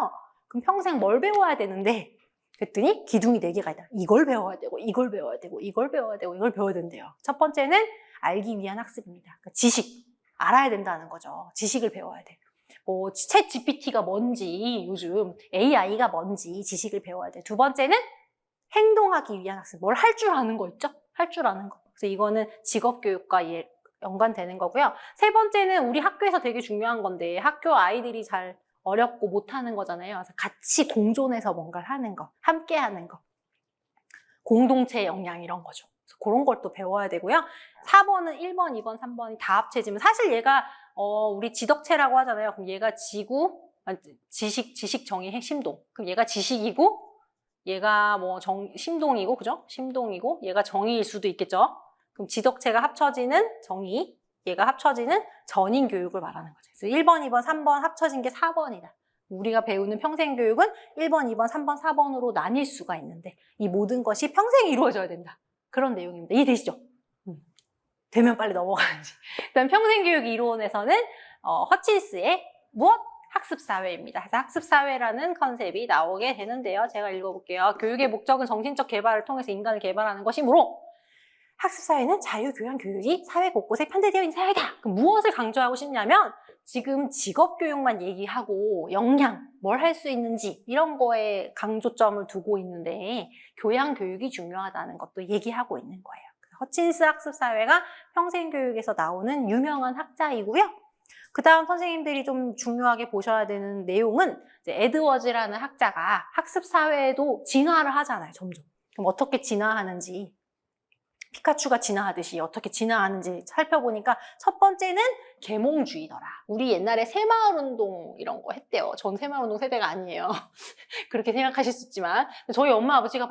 S1: 그럼 평생 뭘 배워야 되는데 그랬더니 기둥이 4개가 있다. 이걸 배워야 되고 이걸 배워야 되고 이걸 배워야 되고 이걸 배워야 된대요. 첫 번째는 알기 위한 학습입니다. 그러니까 지식. 알아야 된다는 거죠. 지식을 배워야 돼. 뭐 챗 GPT가 뭔지 요즘 AI가 뭔지 지식을 배워야 돼. 두 번째는 행동하기 위한 학습. 뭘 할 줄 아는 거 있죠? 할 줄 아는 거. 그래서 이거는 직업교육과 연관되는 거고요. 세 번째는 우리 학교에서 되게 중요한 건데 학교 아이들이 잘 어렵고 못하는 거잖아요. 그래서 같이 공존해서 뭔가를 하는 거, 함께 하는 거. 공동체 역량 이런 거죠. 그래서 그런 걸 또 배워야 되고요. 4번은 1번, 2번, 3번이 다 합쳐지면 사실 얘가 우리 지덕체라고 하잖아요. 그럼 얘가 지구, 지식, 정의, 심동. 그럼 얘가 지식이고 얘가 뭐 심동이고, 그죠? 심동이고 얘가 정의일 수도 있겠죠. 그럼 지덕체가 합쳐지는 정의, 얘가 합쳐지는 전인교육을 말하는 거죠. 그래서 1번, 2번, 3번 합쳐진 게 4번이다. 우리가 배우는 평생교육은 1번, 2번, 3번, 4번으로 나뉠 수가 있는데 이 모든 것이 평생 이루어져야 된다. 그런 내용입니다. 이해되시죠? 되면 빨리 넘어가야지. 일단 평생교육 이론에서는 허친스의 무엇? 학습사회입니다. 그래서 학습사회라는 컨셉이 나오게 되는데요. 제가 읽어볼게요. 교육의 목적은 정신적 개발을 통해서 인간을 개발하는 것이므로 학습사회는 자유교양 교육이 사회 곳곳에 편대되어 있는 사회다. 그럼 무엇을 강조하고 싶냐면 지금 직업교육만 얘기하고 역량, 뭘 할 수 있는지 이런 거에 강조점을 두고 있는데 교양교육이 중요하다는 것도 얘기하고 있는 거예요. 허친스 학습사회가 평생교육에서 나오는 유명한 학자이고요. 그 다음 선생님들이 좀 중요하게 보셔야 되는 내용은 이제 에드워즈라는 학자가 학습사회에도 진화를 하잖아요, 점점. 그럼 어떻게 진화하는지, 피카츄가 진화하듯이 어떻게 진화하는지 살펴보니까 첫 번째는 계몽주의더라. 우리 옛날에 새마을운동 이런 거 했대요. 전 새마을운동 세대가 아니에요. 그렇게 생각하실 수 있지만 저희 엄마 아버지가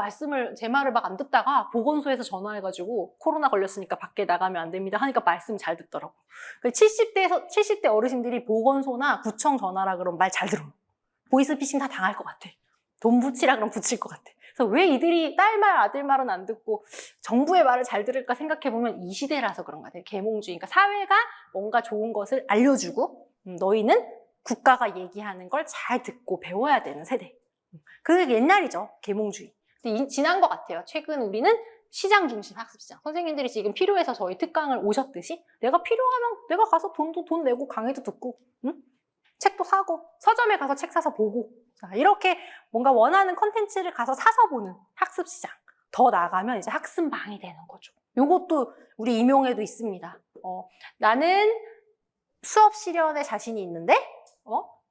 S1: 제 말을 막 안 듣다가 보건소에서 전화해가지고 코로나 걸렸으니까 밖에 나가면 안 됩니다 하니까 말씀 잘 듣더라고. 70대 어르신들이 보건소나 구청 전화라 그러면 말 잘 들어. 보이스피싱 다 당할 것 같아. 돈 붙이라 그러면 붙일 것 같아. 그래서 왜 이들이 딸 말, 아들 말은 안 듣고 정부의 말을 잘 들을까 생각해보면 이 시대라서 그런 것 같아요. 계몽주의. 그러니까 사회가 뭔가 좋은 것을 알려주고 너희는 국가가 얘기하는 걸 잘 듣고 배워야 되는 세대. 그게 옛날이죠. 계몽주의. 근데 지난 것 같아요. 최근 우리는 시장 중심 학습시장. 선생님들이 지금 필요해서 저희 특강을 오셨듯이 내가 필요하면 내가 가서 돈 내고 강의도 듣고 응? 책도 사고 서점에 가서 책 사서 보고 자, 이렇게 뭔가 원하는 컨텐츠를 가서 사서 보는 학습시장. 더 나아가면 이제 학습망이 되는 거죠. 이것도 우리 임용에도 있습니다. 나는 수업 실현에 자신이 있는데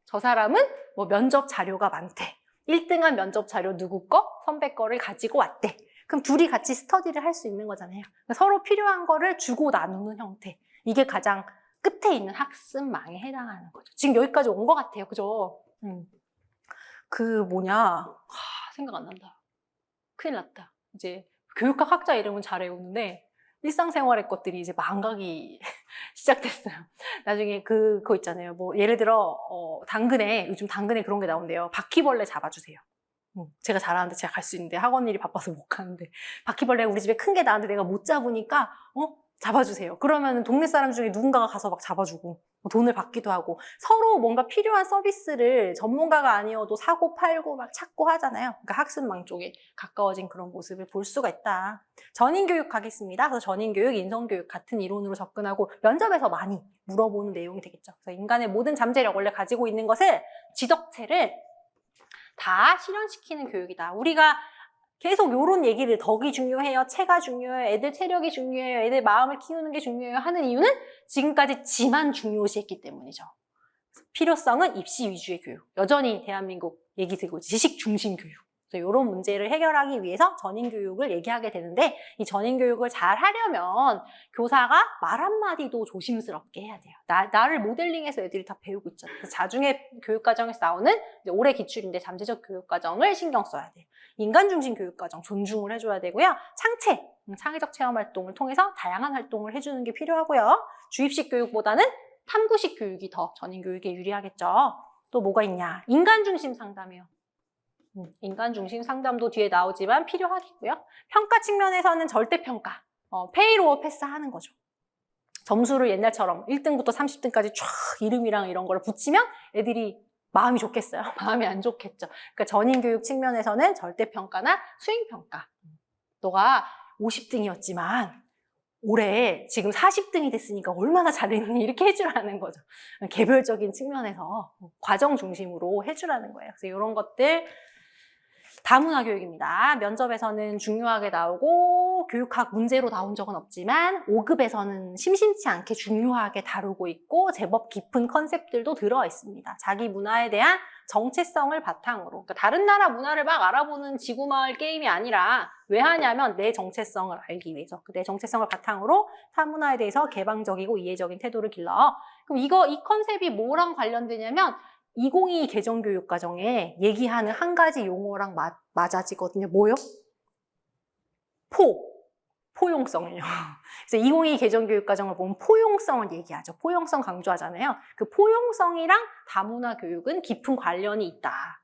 S1: 저 사람은 뭐 면접 자료가 많대. 1등한 면접 자료 누구 거? 선배 거를 가지고 왔대. 그럼 둘이 같이 스터디를 할 수 있는 거잖아요. 서로 필요한 거를 주고 나누는 형태. 이게 가장 끝에 있는 학습망에 해당하는 거죠. 지금 여기까지 온 것 같아요. 그죠? 생각 안 난다. 큰일 났다. 이제 교육학 학자 이름은 잘 외우는데 일상생활의 것들이 이제 망각이 시작됐어요. 나중에 그거 있잖아요. 뭐 예를 들어 요즘 당근에 그런 게 나온대요. 바퀴벌레 잡아주세요. 제가 잘하는데 제가 갈 수 있는데 학원 일이 바빠서 못 가는데 바퀴벌레 우리 집에 큰 게 나왔는데 내가 못 잡으니까 잡아주세요. 그러면 동네 사람 중에 누군가가 가서 막 잡아주고 돈을 받기도 하고 서로 뭔가 필요한 서비스를 전문가가 아니어도 사고 팔고 막 찾고 하잖아요. 그러니까 학습망 쪽에 가까워진 그런 모습을 볼 수가 있다. 전인교육 하겠습니다. 그래서 전인교육, 인성교육 같은 이론으로 접근하고 면접에서 많이 물어보는 내용이 되겠죠. 그래서 인간의 모든 잠재력 원래 가지고 있는 것을 지덕체를 다 실현시키는 교육이다. 우리가 계속 이런 얘기를 덕이 중요해요. 체가 중요해요. 애들 체력이 중요해요. 애들 마음을 키우는 게 중요해요. 하는 이유는 지금까지 지만 중요시했기 때문이죠. 필요성은 입시 위주의 교육. 여전히 대한민국 얘기 들고 지식 중심 교육. 그래서 이런 문제를 해결하기 위해서 전인교육을 얘기하게 되는데 이 전인교육을 잘 하려면 교사가 말 한마디도 조심스럽게 해야 돼요. 나를 모델링해서 애들이 다 배우고 있잖아요. 그래서 자중의 교육과정에서 나오는 올해 기출인데 잠재적 교육과정을 신경 써야 돼요. 인간중심 교육과정 존중을 해줘야 되고요. 창의적 체험활동을 통해서 다양한 활동을 해주는 게 필요하고요. 주입식 교육보다는 탐구식 교육이 더 전인교육에 유리하겠죠. 또 뭐가 있냐? 인간중심 상담이요. 인간중심 상담도 뒤에 나오지만 필요하겠고요. 평가 측면에서는 절대평가, 페일 오어 패스 하는 거죠. 점수를 옛날처럼 1등부터 30등까지 쫙 이름이랑 이런 걸 붙이면 애들이 마음이 좋겠어요? 마음이 안 좋겠죠. 그러니까 전인교육 측면에서는 절대평가나 수행평가. 너가 50등이었지만 올해 지금 40등이 됐으니까 얼마나 잘했니? 이렇게 해주라는 거죠. 개별적인 측면에서 과정 중심으로 해주라는 거예요. 그래서 이런 것들 다문화 교육입니다. 면접에서는 중요하게 나오고 교육학 문제로 나온 적은 없지만 5급에서는 심심치 않게 중요하게 다루고 있고 제법 깊은 컨셉들도 들어있습니다. 자기 문화에 대한 정체성을 바탕으로, 그러니까 다른 나라 문화를 막 알아보는 지구마을 게임이 아니라 왜 하냐면 내 정체성을 알기 위해서, 내 정체성을 바탕으로 타문화에 대해서 개방적이고 이해적인 태도를 길러. 그럼 이 컨셉이 뭐랑 관련되냐면 2022 개정교육과정에 얘기하는 한 가지 용어랑 맞아지거든요. 뭐요? 포용성이에요. 그래서 2022 개정교육과정을 보면 포용성을 얘기하죠. 포용성 강조하잖아요. 그 포용성이랑 다문화 교육은 깊은 관련이 있다.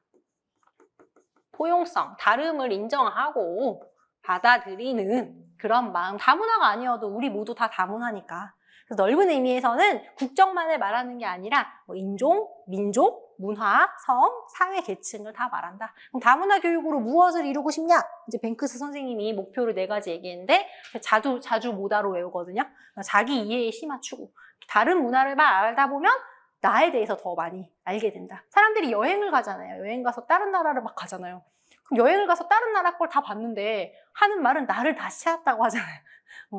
S1: 포용성, 다름을 인정하고 받아들이는 그런 마음. 다문화가 아니어도 우리 모두 다 다문화니까. 그래서 넓은 의미에서는 국적만을 말하는 게 아니라 뭐 인종, 민족, 문화, 성, 사회 계층을 다 말한다. 그럼 다문화 교육으로 무엇을 이루고 싶냐? 이제 뱅크스 선생님이 목표를 4가지 얘기했는데 자주 모다로 외우거든요. 자기 이해의 심화 추구. 다른 문화를 막 알다 보면 나에 대해서 더 많이 알게 된다. 사람들이 여행을 가잖아요. 여행 가서 다른 나라를 막 가잖아요. 그럼 여행을 가서 다른 나라 걸 다 봤는데 하는 말은 나를 다시 찾았다고 하잖아요.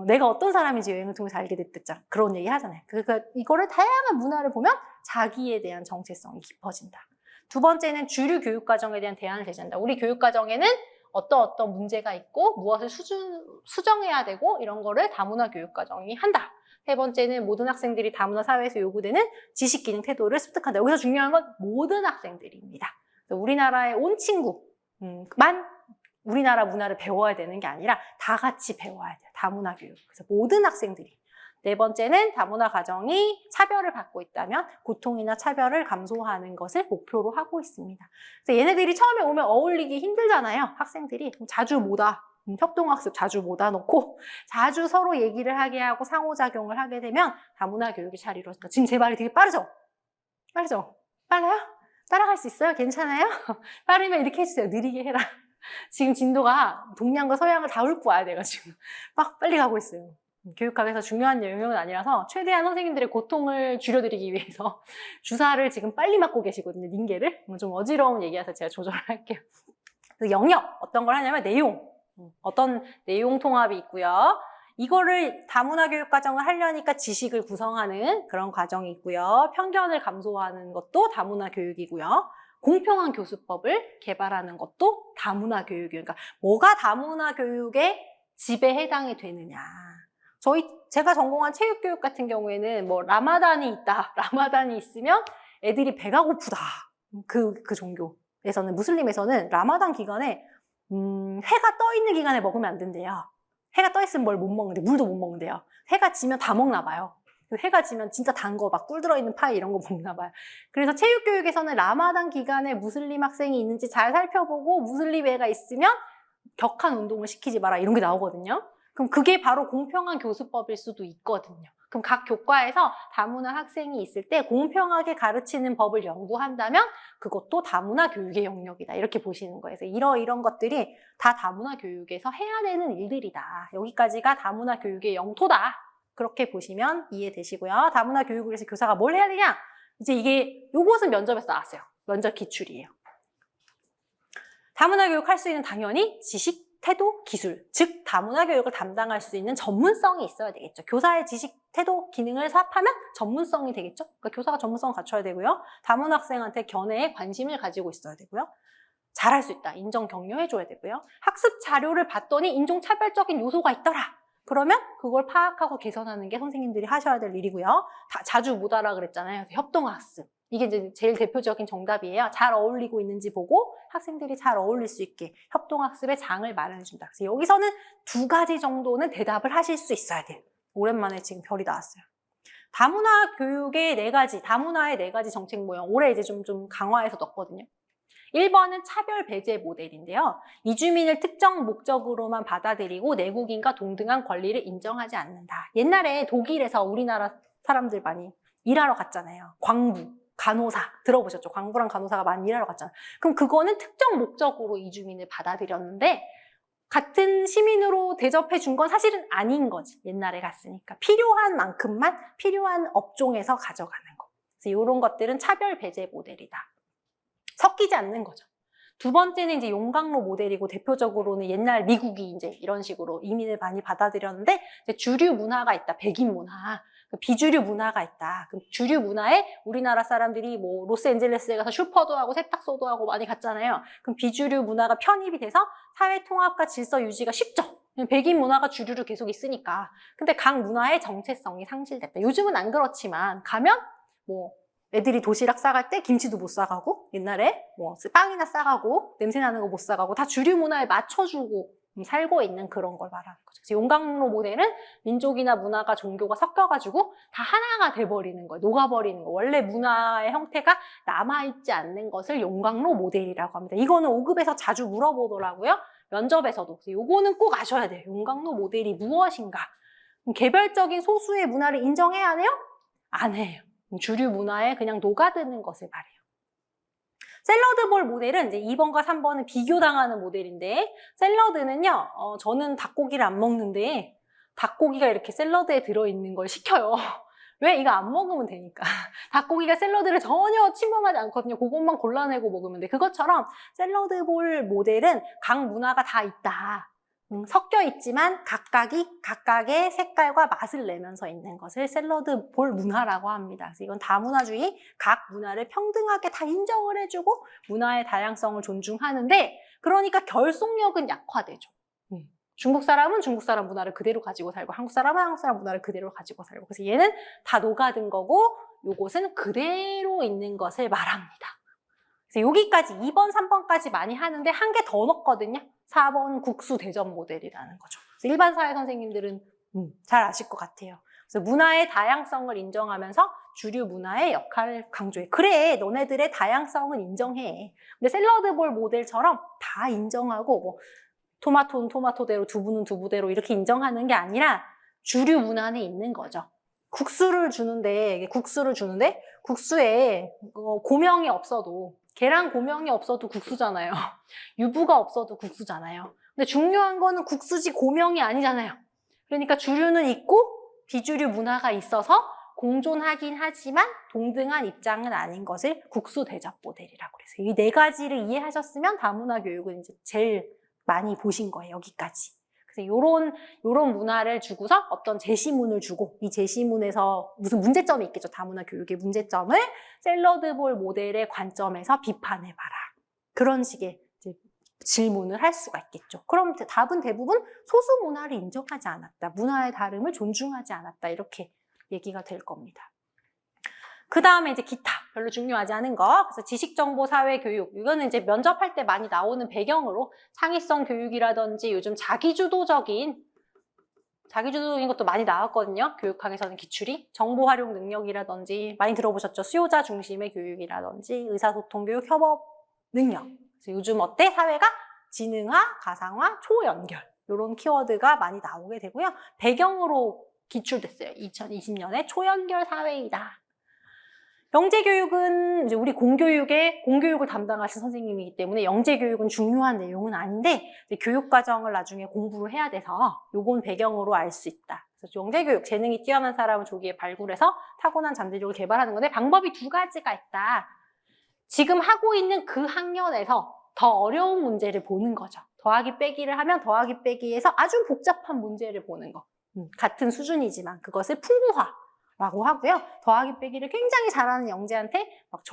S1: 내가 어떤 사람인지 여행을 통해서 알게 됐다. 그런 얘기 하잖아요. 그러니까 이거를 다양한 문화를 보면 자기에 대한 정체성이 깊어진다. 두 번째는 주류 교육과정에 대한 대안을 제시한다. 우리 교육과정에는 어떤 문제가 있고 무엇을 수정해야 되고 이런 거를 다문화 교육과정이 한다. 세 번째는 모든 학생들이 다문화 사회에서 요구되는 지식, 기능, 태도를 습득한다. 여기서 중요한 건 모든 학생들입니다. 우리나라에 온 친구만 우리나라 문화를 배워야 되는 게 아니라 다 같이 배워야 돼요. 다문화 교육. 그래서 모든 학생들이. 네 번째는 다문화 가정이 차별을 받고 있다면 고통이나 차별을 감소하는 것을 목표로 하고 있습니다. 그래서 얘네들이 처음에 오면 어울리기 힘들잖아요. 학생들이. 자주 못 와. 협동학습 자주 못 와놓고 자주 서로 얘기를 하게 하고 상호작용을 하게 되면 다문화 교육이 잘 이루어진다. 지금 제 말이 되게 빠르죠? 빠르죠? 빨라요? 따라갈 수 있어요? 괜찮아요? 빠르면 이렇게 해주세요. 느리게 해라. 지금 진도가 동양과 서양을 다 훑고 와야 돼가지고 막 빨리 가고 있어요. 교육학에서 중요한 영역은 아니라서 최대한 선생님들의 고통을 줄여드리기 위해서 주사를 지금 빨리 맞고 계시거든요. 닌게를. 좀 어지러운 얘기라서 제가 조절을 할게요. 영역, 어떤 걸 하냐면 내용. 어떤 내용 통합이 있고요. 이거를 다문화 교육 과정을 하려니까 지식을 구성하는 그런 과정이 있고요. 편견을 감소하는 것도 다문화 교육이고요. 공평한 교수법을 개발하는 것도 다문화 교육이에요. 그러니까 뭐가 다문화 교육의 집에 해당이 되느냐. 제가 전공한 체육교육 같은 경우에는 뭐 라마단이 있다. 라마단이 있으면 애들이 배가 고프다. 그 종교에서는, 무슬림에서는 라마단 기간에 해가 떠 있는 기간에 먹으면 안 된대요. 해가 떠 있으면 뭘 못 먹는데, 물도 못 먹는데요. 해가 지면 다 먹나 봐요. 해가 지면 진짜 단 거 막 꿀 들어있는 파이 이런 거 먹나 봐요. 그래서 체육교육에서는 라마단 기간에 무슬림 학생이 있는지 잘 살펴보고 무슬림 애가 있으면 격한 운동을 시키지 마라 이런 게 나오거든요. 그럼 그게 바로 공평한 교수법일 수도 있거든요. 그럼 각 교과에서 다문화 학생이 있을 때 공평하게 가르치는 법을 연구한다면 그것도 다문화 교육의 영역이다. 이렇게 보시는 거예요. 그래서 이런 것들이 다 다문화 교육에서 해야 되는 일들이다. 여기까지가 다문화 교육의 영토다. 그렇게 보시면 이해되시고요. 다문화 교육을 위해서 교사가 뭘 해야 되냐? 이제 요것은 면접에서 나왔어요. 면접 기출이에요. 다문화 교육 할 수 있는 당연히 지식, 태도, 기술, 즉 다문화 교육을 담당할 수 있는 전문성이 있어야 되겠죠. 교사의 지식, 태도, 기능을 삽하면 전문성이 되겠죠. 그러니까 교사가 전문성을 갖춰야 되고요. 다문화 학생한테 견해에 관심을 가지고 있어야 되고요. 잘할 수 있다. 인정, 격려해줘야 되고요. 학습 자료를 봤더니 인종차별적인 요소가 있더라. 그러면 그걸 파악하고 개선하는 게 선생님들이 하셔야 될 일이고요. 자주 못 알아 그랬잖아요. 협동학습. 이게 이제 제일 대표적인 정답이에요. 잘 어울리고 있는지 보고 학생들이 잘 어울릴 수 있게 협동학습의 장을 마련해준다. 그래서 여기서는 2가지 정도는 대답을 하실 수 있어야 돼요. 오랜만에 지금 별이 나왔어요. 다문화 교육의 4가지, 다문화의 4가지 정책 모형. 올해 이제 좀 강화해서 넣었거든요. 1번은 차별 배제 모델인데요. 이주민을 특정 목적으로만 받아들이고 내국인과 동등한 권리를 인정하지 않는다. 옛날에 독일에서 우리나라 사람들 많이 일하러 갔잖아요. 광부, 간호사 들어보셨죠? 광부랑 간호사가 많이 일하러 갔잖아요. 그럼 그거는 특정 목적으로 이주민을 받아들였는데 같은 시민으로 대접해 준 건 사실은 아닌 거지. 옛날에 갔으니까. 필요한 만큼만 필요한 업종에서 가져가는 거. 그래서 이런 것들은 차별 배제 모델이다. 섞이지 않는 거죠. 두 번째는 이제 용광로 모델이고 대표적으로는 옛날 미국이 이제 이런 식으로 이민을 많이 받아들였는데 이제 주류 문화가 있다. 백인 문화. 비주류 문화가 있다. 그럼 주류 문화에 우리나라 사람들이 뭐 로스앤젤레스에 가서 슈퍼도 하고 세탁소도 하고 많이 갔잖아요. 그럼 비주류 문화가 편입이 돼서 사회 통합과 질서 유지가 쉽죠. 백인 문화가 주류로 계속 있으니까. 근데 각 문화의 정체성이 상실됐다. 요즘은 안 그렇지만 가면 뭐 애들이 도시락 싸갈 때 김치도 못 싸가고 옛날에 뭐 빵이나 싸가고 냄새나는 거 못 싸가고 다 주류 문화에 맞춰주고 살고 있는 그런 걸 말하는 거죠. 그래서 용광로 모델은 민족이나 문화가 종교가 섞여가지고 다 하나가 돼버리는 거예요. 녹아버리는 거. 원래 문화의 형태가 남아있지 않는 것을 용광로 모델이라고 합니다. 이거는 5급에서 자주 물어보더라고요. 면접에서도. 요거는 꼭 아셔야 돼요. 용광로 모델이 무엇인가? 개별적인 소수의 문화를 인정해야 하네요? 안 해요. 주류 문화에 그냥 녹아드는 것을 말해요. 샐러드볼 모델은 이제 2번과 3번은 비교당하는 모델인데 샐러드는요, 저는 닭고기를 안 먹는데 닭고기가 이렇게 샐러드에 들어있는 걸 시켜요. 왜? 이거 안 먹으면 되니까. 닭고기가 샐러드를 전혀 침범하지 않거든요. 그것만 골라내고 먹으면 돼. 그것처럼 샐러드볼 모델은 각 문화가 다 있다. 섞여 있지만 각각의 색깔과 맛을 내면서 있는 것을 샐러드 볼 문화라고 합니다. 그래서 이건 다문화주의, 각 문화를 평등하게 다 인정을 해주고 문화의 다양성을 존중하는데 그러니까 결속력은 약화되죠. 중국 사람은 중국 사람 문화를 그대로 가지고 살고 한국 사람은 한국 사람 문화를 그대로 가지고 살고 그래서 얘는 다 녹아든 거고 요것은 그대로 있는 것을 말합니다. 그래서 여기까지 2번, 3번까지 많이 하는데 한 개 더 넣었거든요. 4번 국수 대전 모델이라는 거죠. 그래서 일반 사회 선생님들은 잘 아실 것 같아요. 그래서 문화의 다양성을 인정하면서 주류 문화의 역할을 강조해. 그래, 너네들의 다양성은 인정해. 근데 샐러드볼 모델처럼 다 인정하고 뭐 토마토는 토마토대로 두부는 두부대로 이렇게 인정하는 게 아니라 주류 문화는 있는 거죠. 국수를 주는데 국수에 고명이 없어도 계란 고명이 없어도 국수잖아요. 유부가 없어도 국수잖아요. 근데 중요한 거는 국수지 고명이 아니잖아요. 그러니까 주류는 있고 비주류 문화가 있어서 공존하긴 하지만 동등한 입장은 아닌 것을 국수 대접 모델이라고 그래서 이 네 가지를 이해하셨으면 다문화 교육은 이제 제일 많이 보신 거예요. 여기까지. 그래서 요런 문화를 주고서 어떤 제시문을 주고 이 제시문에서 무슨 문제점이 있겠죠. 다문화 교육의 문제점을 샐러드볼 모델의 관점에서 비판해봐라. 그런 식의 이제 질문을 할 수가 있겠죠. 그럼 답은 대부분 소수 문화를 인정하지 않았다. 문화의 다름을 존중하지 않았다. 이렇게 얘기가 될 겁니다. 그 다음에 이제 기타, 별로 중요하지 않은 거. 그래서 지식정보사회교육. 이거는 이제 면접할 때 많이 나오는 배경으로 창의성 교육이라든지 요즘 자기주도적인 것도 많이 나왔거든요. 교육학에서는 기출이. 정보 활용 능력이라든지 많이 들어보셨죠? 수요자 중심의 교육이라든지 의사소통 교육, 협업 능력. 그래서 요즘 어때? 사회가 지능화, 가상화, 초연결. 이런 키워드가 많이 나오게 되고요. 배경으로 기출됐어요. 2020년에 초연결 사회이다. 영재교육은 이제 우리 공교육을 담당하신 선생님이기 때문에 영재교육은 중요한 내용은 아닌데 교육과정을 나중에 공부를 해야 돼서 요건 배경으로 알 수 있다. 그래서 영재교육, 재능이 뛰어난 사람을 조기에 발굴해서 타고난 잠재력을 개발하는 건데 방법이 두 가지가 있다. 지금 하고 있는 그 학년에서 더 어려운 문제를 보는 거죠. 더하기 빼기를 하면 더하기 빼기에서 아주 복잡한 문제를 보는 거. 같은 수준이지만 그것을 풍부화. 라고 하고요. 더하기 빼기를 굉장히 잘하는 영재한테 막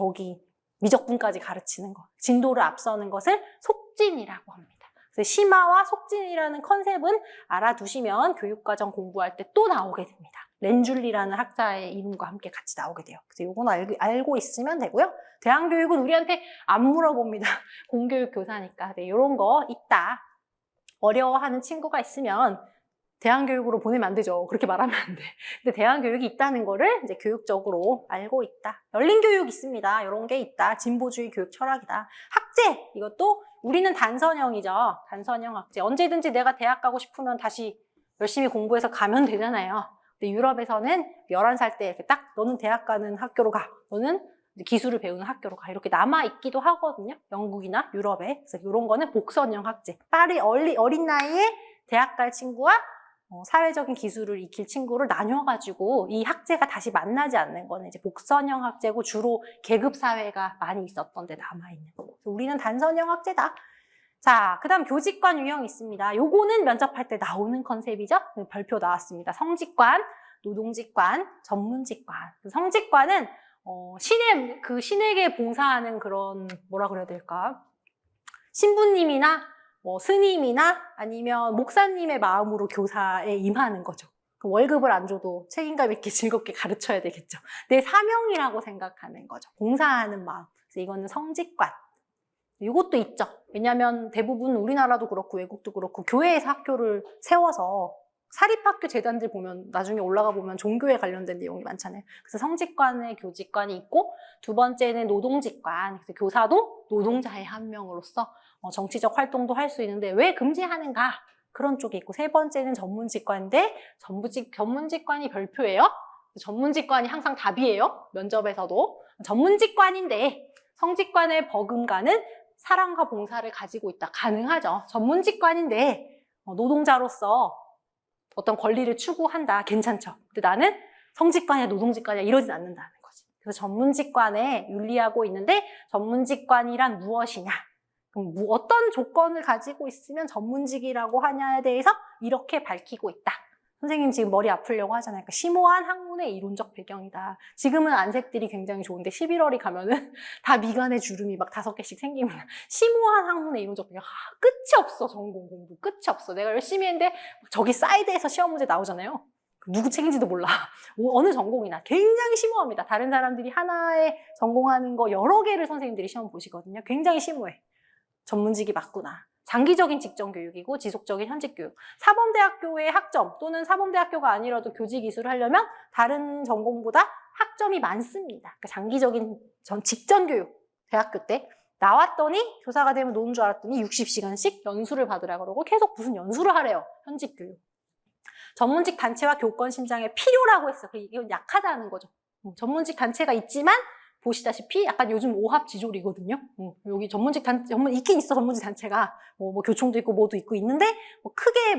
S1: 미적분까지 가르치는 거. 진도를 앞서는 것을 속진이라고 합니다. 그래서 심화와 속진이라는 컨셉은 알아두시면 교육과정 공부할 때 또 나오게 됩니다. 렌줄리라는 학자의 이름과 함께 같이 나오게 돼요. 그래서 이건 알고 있으면 되고요. 대안교육은 우리한테 안 물어봅니다. 공교육 교사니까. 네, 이런 거 있다. 어려워하는 친구가 있으면 대안교육으로 보내면 안 되죠. 그렇게 말하면 안 돼. 근데 대안교육이 있다는 거를 이제 교육적으로 알고 있다. 열린 교육 있습니다. 이런 게 있다. 진보주의 교육 철학이다. 학제! 이것도 우리는 단선형이죠. 단선형 학제. 언제든지 내가 대학 가고 싶으면 다시 열심히 공부해서 가면 되잖아요. 근데 유럽에서는 11살 때 딱 너는 대학 가는 학교로 가. 너는 기술을 배우는 학교로 가. 이렇게 남아있기도 하거든요. 영국이나 유럽에. 그래서 이런 거는 복선형 학제. 어린 나이에 대학 갈 친구와 사회적인 기술을 익힐 친구를 나뉘어가지고 이 학제가 다시 만나지 않는 거는 이제 복선형 학제고 주로 계급 사회가 많이 있었던 데 남아있는 거고 우리는 단선형 학제다. 자, 그 다음 교직관 유형이 있습니다. 요거는 면접할 때 나오는 컨셉이죠. 별표 나왔습니다. 성직관, 노동직관, 전문직관. 성직관은 신에게 봉사하는 그런 뭐라 그래야 될까? 신부님이나 스님이나 아니면 목사님의 마음으로 교사에 임하는 거죠. 월급을 안 줘도 책임감 있게 즐겁게 가르쳐야 되겠죠. 내 사명이라고 생각하는 거죠. 봉사하는 마음. 그래서 이거는 성직관. 이것도 있죠. 왜냐하면 대부분 우리나라도 그렇고 외국도 그렇고 교회에서 학교를 세워서 사립학교 재단들 보면 나중에 올라가 보면 종교에 관련된 내용이 많잖아요. 그래서 성직관의 교직관이 있고 두 번째는 노동직관. 그래서 교사도 노동자의 한 명으로서 정치적 활동도 할 수 있는데 왜 금지하는가? 그런 쪽이 있고 세 번째는 전문직관인데 전문직관이 별표예요. 전문직관이 항상 답이에요. 면접에서도. 전문직관인데 성직관의 버금가는 사랑과 봉사를 가지고 있다. 가능하죠. 전문직관인데 노동자로서 어떤 권리를 추구한다. 괜찮죠. 근데 나는 성직관이야 노동직관이야 이러진 않는다는 거지. 그래서 전문직관에 윤리하고 있는데 전문직관이란 무엇이냐. 그럼 어떤 조건을 가지고 있으면 전문직이라고 하냐에 대해서 이렇게 밝히고 있다. 선생님 지금 머리 아프려고 하잖아요. 그러니까 심오한 학문의 이론적 배경이다. 지금은 안색들이 굉장히 좋은데 11월이 가면은 다 미간에 주름이 막 5개씩 생깁니다. 심오한 학문의 이론적 배경. 끝이 없어. 전공 공부. 끝이 없어. 내가 열심히 했는데 저기 사이드에서 시험 문제 나오잖아요. 누구 책인지도 몰라. 어느 전공이나 굉장히 심오합니다. 다른 사람들이 하나에 전공하는 거 여러 개를 선생님들이 시험 보시거든요. 굉장히 심오해. 전문직이 맞구나. 장기적인 직전 교육이고 지속적인 현직 교육. 사범대학교의 학점 또는 사범대학교가 아니라도 교직 이수를 하려면 다른 전공보다 학점이 많습니다. 그러니까 장기적인 직전 교육. 대학교 때 나왔더니 교사가 되면 노는 줄 알았더니 60시간씩 연수를 받으라 그러고 계속 무슨 연수를 하래요. 현직 교육. 전문직 단체와 교권 신장의 필요라고 했어. 이건 약하다는 거죠. 전문직 단체가 있지만 보시다시피 약간 요즘 오합지졸이거든요. 여기 있긴 있어, 전문직 단체가. 교총도 있고 뭐도 있고 있는데, 크게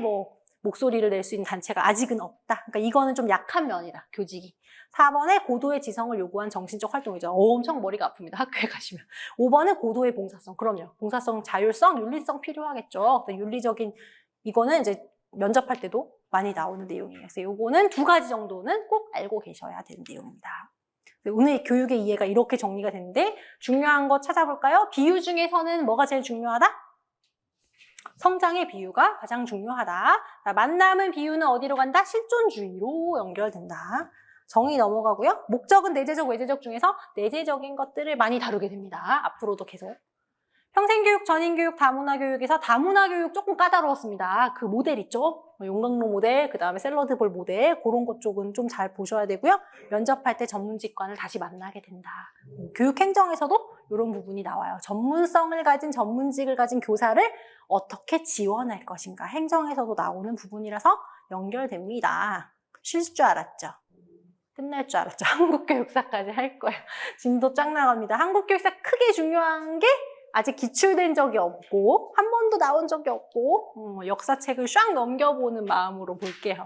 S1: 목소리를 낼 수 있는 단체가 아직은 없다. 그러니까 이거는 좀 약한 면이다, 교직이. 4번에 고도의 지성을 요구한 정신적 활동이죠. 엄청 머리가 아픕니다, 학교에 가시면. 5번은 고도의 봉사성. 그럼요. 봉사성, 자율성, 윤리성 필요하겠죠. 윤리적인, 이거는 이제 면접할 때도 많이 나오는 내용이에요. 그래서 이거는 2가지 정도는 꼭 알고 계셔야 되는 내용입니다. 오늘 교육의 이해가 이렇게 정리가 됐는데 중요한 거 찾아볼까요? 비유 중에서는 뭐가 제일 중요하다? 성장의 비유가 가장 중요하다. 만남은 비유는 어디로 간다? 실존주의로 연결된다. 정의 넘어가고요. 목적은 내재적, 외재적 중에서 내재적인 것들을 많이 다루게 됩니다. 앞으로도 계속. 평생교육, 전인교육, 다문화교육에서 다문화교육 조금 까다로웠습니다. 그 모델 있죠? 용광로 모델, 그 다음에 샐러드볼 모델, 그런 것 쪽은 좀 잘 보셔야 되고요. 면접할 때 전문직관을 다시 만나게 된다. 교육행정에서도 이런 부분이 나와요. 전문성을 가진 전문직을 가진 교사를 어떻게 지원할 것인가. 행정에서도 나오는 부분이라서 연결됩니다. 쉴 줄 알았죠? 끝날 줄 알았죠? 한국교육사까지 할 거예요. 진도 쫙 나갑니다. 한국교육사 크게 중요한 게 아직 기출된 적이 없고 한 번도 나온 적이 없고 역사책을 쫙 넘겨보는 마음으로 볼게요.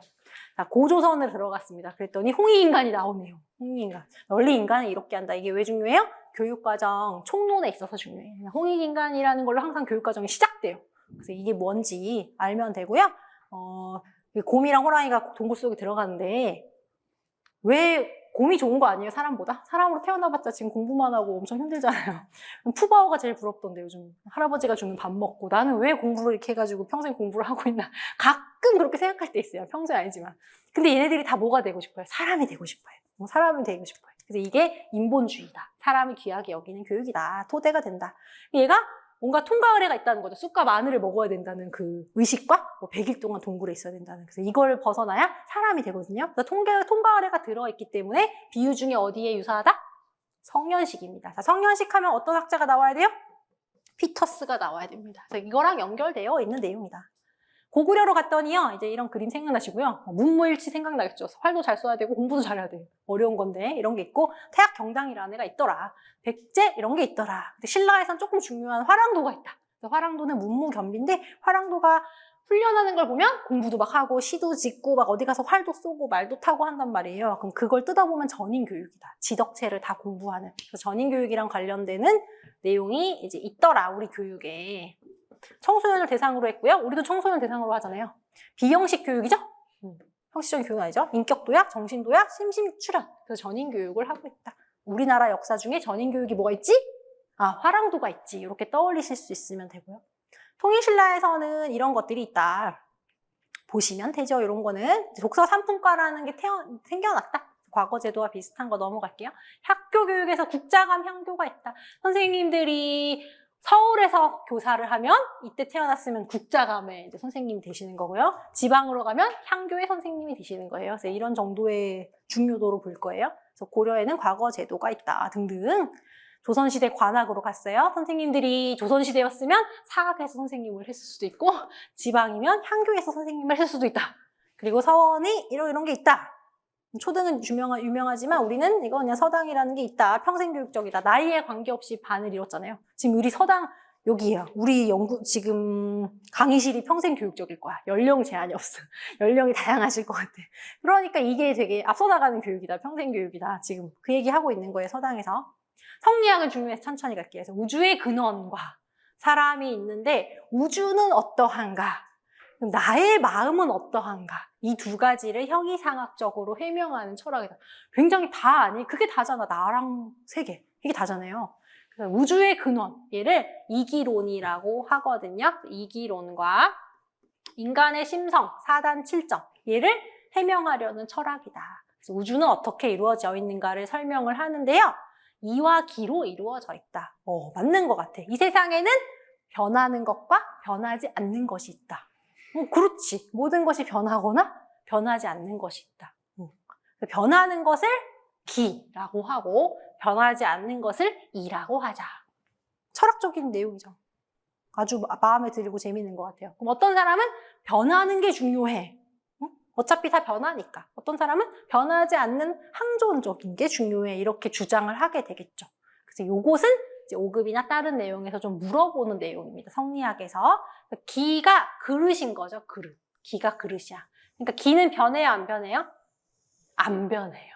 S1: 자, 고조선을 들어갔습니다. 그랬더니 홍익인간이 나오네요. 홍익인간. 원리인간은 이렇게 한다. 이게 왜 중요해요? 교육과정 총론에 있어서 중요해요. 홍익인간이라는 걸로 항상 교육과정이 시작돼요. 그래서 이게 뭔지 알면 되고요. 곰이랑 호랑이가 동굴 속에 들어가는데 왜 곰이 좋은 거 아니에요? 사람보다? 사람으로 태어나봤자 지금 공부만 하고 엄청 힘들잖아요. 푸바오가 제일 부럽던데 요즘 할아버지가 주는 밥 먹고 나는 왜 공부를 이렇게 해가지고 평생 공부를 하고 있나 가끔 그렇게 생각할 때 있어요. 평소에 아니지만. 근데 얘네들이 다 뭐가 되고 싶어요? 사람이 되고 싶어요. 사람이 되고 싶어요. 그래서 이게 인본주의다. 사람을 귀하게 여기는 교육이다. 토대가 된다. 얘가 뭔가 통과 의례가 있다는 거죠. 쑥과 마늘을 먹어야 된다는 그 의식과 100일 동안 동굴에 있어야 된다는. 그래서 이걸 벗어나야 사람이 되거든요. 그래서 통과 의례가 들어있기 때문에 비유 중에 어디에 유사하다? 성년식입니다. 자, 성년식 하면 어떤 학자가 나와야 돼요? 피터스가 나와야 됩니다. 그래서 이거랑 연결되어 있는 내용이다. 고구려로 갔더니요, 이제 이런 그림 생각나시고요. 문무일치 생각나겠죠. 활도 잘 쏘야 되고 공부도 잘해야 돼요. 어려운 건데 이런 게 있고 태학 경당이라는 애가 있더라. 백제 이런 게 있더라. 근데 신라에선 조금 중요한 화랑도가 있다. 화랑도는 문무겸비인데 화랑도가 훈련하는 걸 보면 공부도 막 하고 시도 짓고 막 어디 가서 활도 쏘고 말도 타고 한단 말이에요. 그럼 그걸 뜯어보면 전인교육이다. 지덕체를 다 공부하는. 그래서 전인교육이랑 관련되는 내용이 이제 있더라, 우리 교육에. 청소년을 대상으로 했고요. 우리도 청소년 대상으로 하잖아요. 비형식 교육이죠? 형식적인 교육은 아니죠. 인격도약, 정신도약, 심심출연. 그래서 전인교육을 하고 있다. 우리나라 역사 중에 전인교육이 뭐가 있지? 아, 화랑도가 있지. 이렇게 떠올리실 수 있으면 되고요. 통일신라에서는 이런 것들이 있다. 보시면 되죠. 이런 거는 독서 산품과라는 게 생겨났다. 과거 제도와 비슷한 거 넘어갈게요. 학교 교육에서 국자감 향교가 있다. 선생님들이 서울에서 교사를 하면 이때 태어났으면 국자감의 이제 선생님이 되시는 거고요. 지방으로 가면 향교의 선생님이 되시는 거예요. 그래서 이런 정도의 중요도로 볼 거예요. 그래서 고려에는 과거 제도가 있다 등등. 조선시대 관학으로 갔어요. 선생님들이 조선시대였으면 사학에서 선생님을 했을 수도 있고 지방이면 향교에서 선생님을 했을 수도 있다. 그리고 서원이 이런 게 있다. 초등은 유명하지만 우리는 이거 그냥 서당이라는 게 있다. 평생교육적이다. 나이에 관계없이 반을 이뤘잖아요. 지금 우리 서당 여기에요. 우리 지금 강의실이 평생교육적일 거야. 연령 제한이 없어. 연령이 다양하실 것 같아. 그러니까 이게 되게 앞서 나가는 교육이다. 평생교육이다. 지금 그 얘기 하고 있는 거예요. 서당에서. 성리학은 중요해서 천천히 갈게요. 그래서 우주의 근원과 사람이 있는데 우주는 어떠한가? 나의 마음은 어떠한가? 이 두 가지를 형이상학적으로 해명하는 철학이다. 굉장히 다 아니? 그게 다잖아. 나랑 세계. 이게 다잖아요. 그래서 우주의 근원, 얘를 이기론이라고 하거든요. 이기론과 인간의 심성, 4단 7점, 얘를 해명하려는 철학이다. 그래서 우주는 어떻게 이루어져 있는가를 설명을 하는데요. 이와 기로 이루어져 있다. 맞는 것 같아. 이 세상에는 변하는 것과 변하지 않는 것이 있다. 그렇지. 모든 것이 변하거나 변하지 않는 것이 있다. 변하는 것을 기라고 하고 변하지 않는 것을 이라고 하자. 철학적인 내용이죠. 아주 마음에 들고 재미있는 것 같아요. 그럼 어떤 사람은 변하는 게 중요해. 어차피 다 변하니까. 어떤 사람은 변하지 않는 항존적인 게 중요해. 이렇게 주장을 하게 되겠죠. 그래서 요것은 이제 5급이나 다른 내용에서 좀 물어보는 내용입니다. 성리학에서. 기가 그릇인 거죠. 그릇. 기가 그릇이야. 그러니까 기는 변해요? 안 변해요? 안 변해요.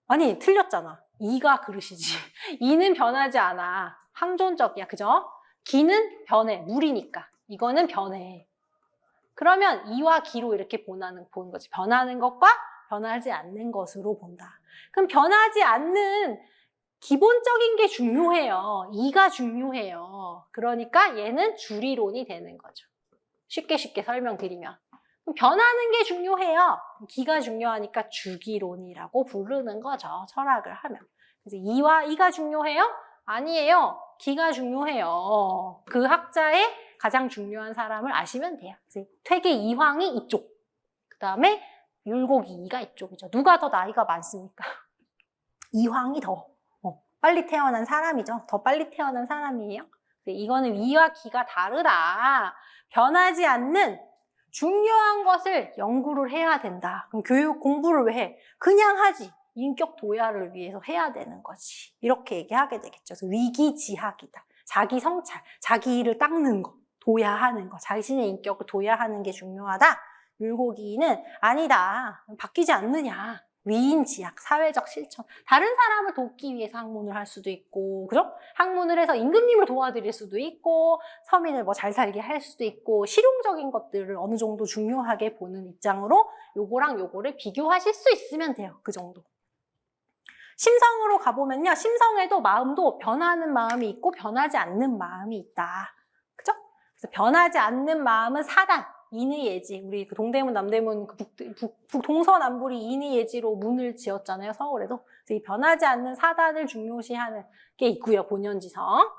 S1: 아니, 틀렸잖아. 이가 그릇이지. 이는 변하지 않아. 항존적이야. 그죠? 기는 변해. 물이니까. 이거는 변해. 그러면 이와 기로 이렇게 보는 거지. 변하는 것과 변하지 않는 것으로 본다. 그럼 변하지 않는 기본적인 게 중요해요. 이가 중요해요. 그러니까 얘는 주리론이 되는 거죠. 쉽게 설명드리면. 그럼 변하는 게 중요해요. 기가 중요하니까 주기론이라고 부르는 거죠. 철학을 하면. 그래서 이가 중요해요? 아니에요. 기가 중요해요. 그 학자의 가장 중요한 사람을 아시면 돼요. 퇴계 이황이 이쪽. 그 다음에 율곡 이가 이쪽이죠. 누가 더 나이가 많습니까? 이황이 더 빨리 태어난 사람이죠. 더 빨리 태어난 사람이에요. 이거는 이와 기가 다르다. 변하지 않는 중요한 것을 연구를 해야 된다. 그럼 교육 공부를 왜 해? 그냥 하지. 인격 도야를 위해서 해야 되는 거지. 이렇게 얘기하게 되겠죠. 그래서 위기지학이다. 자기 성찰, 자기 일을 닦는 거, 도야하는 거, 자신의 인격을 도야하는 게 중요하다. 율곡이는 아니다. 바뀌지 않느냐. 위인지학, 사회적 실천. 다른 사람을 돕기 위해서 학문을 할 수도 있고, 그죠? 학문을 해서 임금님을 도와드릴 수도 있고, 서민을 뭐 잘 살게 할 수도 있고, 실용적인 것들을 어느 정도 중요하게 보는 입장으로 요거랑 요거를 비교하실 수 있으면 돼요. 그 정도. 심성으로 가보면요. 심성에도 마음도 변하는 마음이 있고 변하지 않는 마음이 있다. 그죠? 그래서 변하지 않는 마음은 사단, 인의예지. 우리 그 동대문, 남대문, 동서남북이 인의예지로 문을 지었잖아요. 서울에도. 그래서 이 변하지 않는 사단을 중요시하는 게 있고요. 본연지성.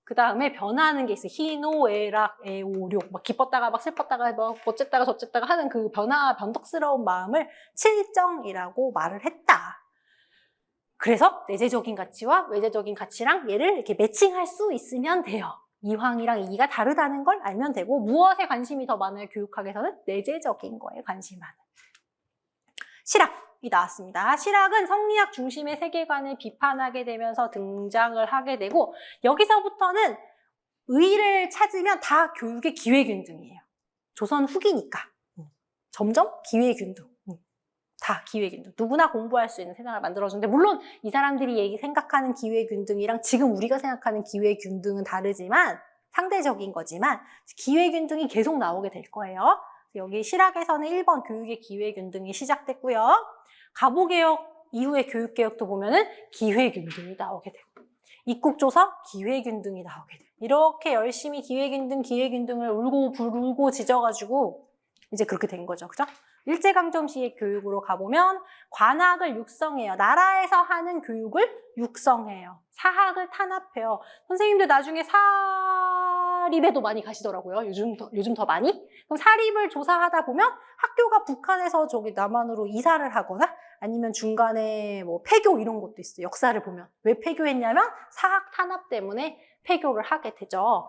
S1: 그 다음에 변하는 게 있어요. 희노애락, 애오욕. 막 기뻤다가 막 슬펐다가 막 어쨌다가 저쨌다가 하는 그 변덕스러운 마음을 칠정이라고 말을 했다. 그래서 내재적인 가치와 외재적인 가치랑 얘를 이렇게 매칭할 수 있으면 돼요. 이황이랑 이가 다르다는 걸 알면 되고, 무엇에 관심이 더 많아요? 교육학에서는 내재적인 거에 관심이 많아요. 실학이 나왔습니다. 실학은 성리학 중심의 세계관을 비판하게 되면서 등장을 하게 되고, 여기서부터는 의를 찾으면 다 교육의 기회균등이에요. 조선 후기니까. 점점 기회균등. 다 기회균등. 누구나 공부할 수 있는 세상을 만들어주는데, 물론 이 사람들이 생각하는 기회균등이랑 지금 우리가 생각하는 기회균등은 다르지만, 상대적인 거지만 기회균등이 계속 나오게 될 거예요. 여기 실학에서는 1번 교육의 기회균등이 시작됐고요. 갑오개혁 이후의 교육개혁도 보면은 기회균등이 나오게 되고, 입국조서 기회균등이 나오게 돼요. 이렇게 열심히 기회균등을 울고 불고 지져가지고 이제 그렇게 된 거죠. 그죠? 일제강점기의 교육으로 가보면 관학을 육성해요. 나라에서 하는 교육을 육성해요. 사학을 탄압해요. 선생님들 나중에 사립에도 많이 가시더라고요. 요즘 더 많이? 그럼 사립을 조사하다 보면 학교가 북한에서 저기 남한으로 이사를 하거나 아니면 중간에 뭐 폐교 이런 것도 있어요. 역사를 보면. 왜 폐교했냐면 사학 탄압 때문에 폐교를 하게 되죠.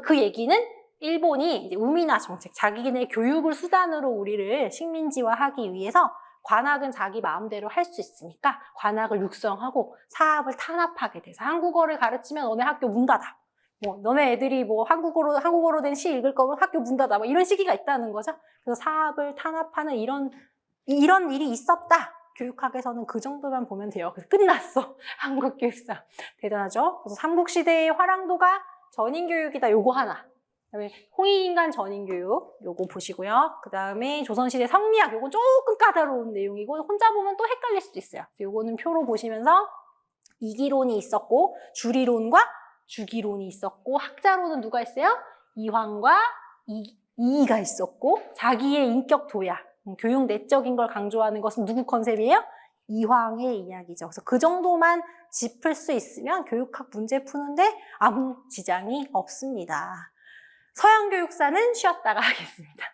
S1: 그 얘기는 일본이 이제 우미나 정책, 자기네 교육을 수단으로 우리를 식민지화하기 위해서 관학은 자기 마음대로 할 수 있으니까 관학을 육성하고 사학을 탄압하게 돼서 한국어를 가르치면 너네 학교 문 닫아. 뭐 너네 애들이 뭐 한국어로 된 시 읽을 거면 학교 문 닫아. 뭐 이런 시기가 있다는 거죠. 그래서 사학을 탄압하는 이런 일이 있었다. 교육학에서는 그 정도만 보면 돼요. 그래서 끝났어. 한국 교육사. 대단하죠? 그래서 삼국시대의 화랑도가 전인교육이다. 요거 하나. 그다음에 홍익인간 전인교육 요거 보시고요. 그 다음에 조선시대 성리학 요거 조금 까다로운 내용이고 혼자 보면 또 헷갈릴 수도 있어요. 요거는 표로 보시면서 이기론이 있었고 주리론과 주기론이 있었고 학자로는 누가 있어요? 이황과 이이가 있었고 자기의 인격 도야 교육 내적인 걸 강조하는 것은 누구 컨셉이에요? 이황의 이야기죠. 그래서 그 정도만 짚을 수 있으면 교육학 문제 푸는데 아무 지장이 없습니다. 서양 교육사는 쉬었다가 하겠습니다.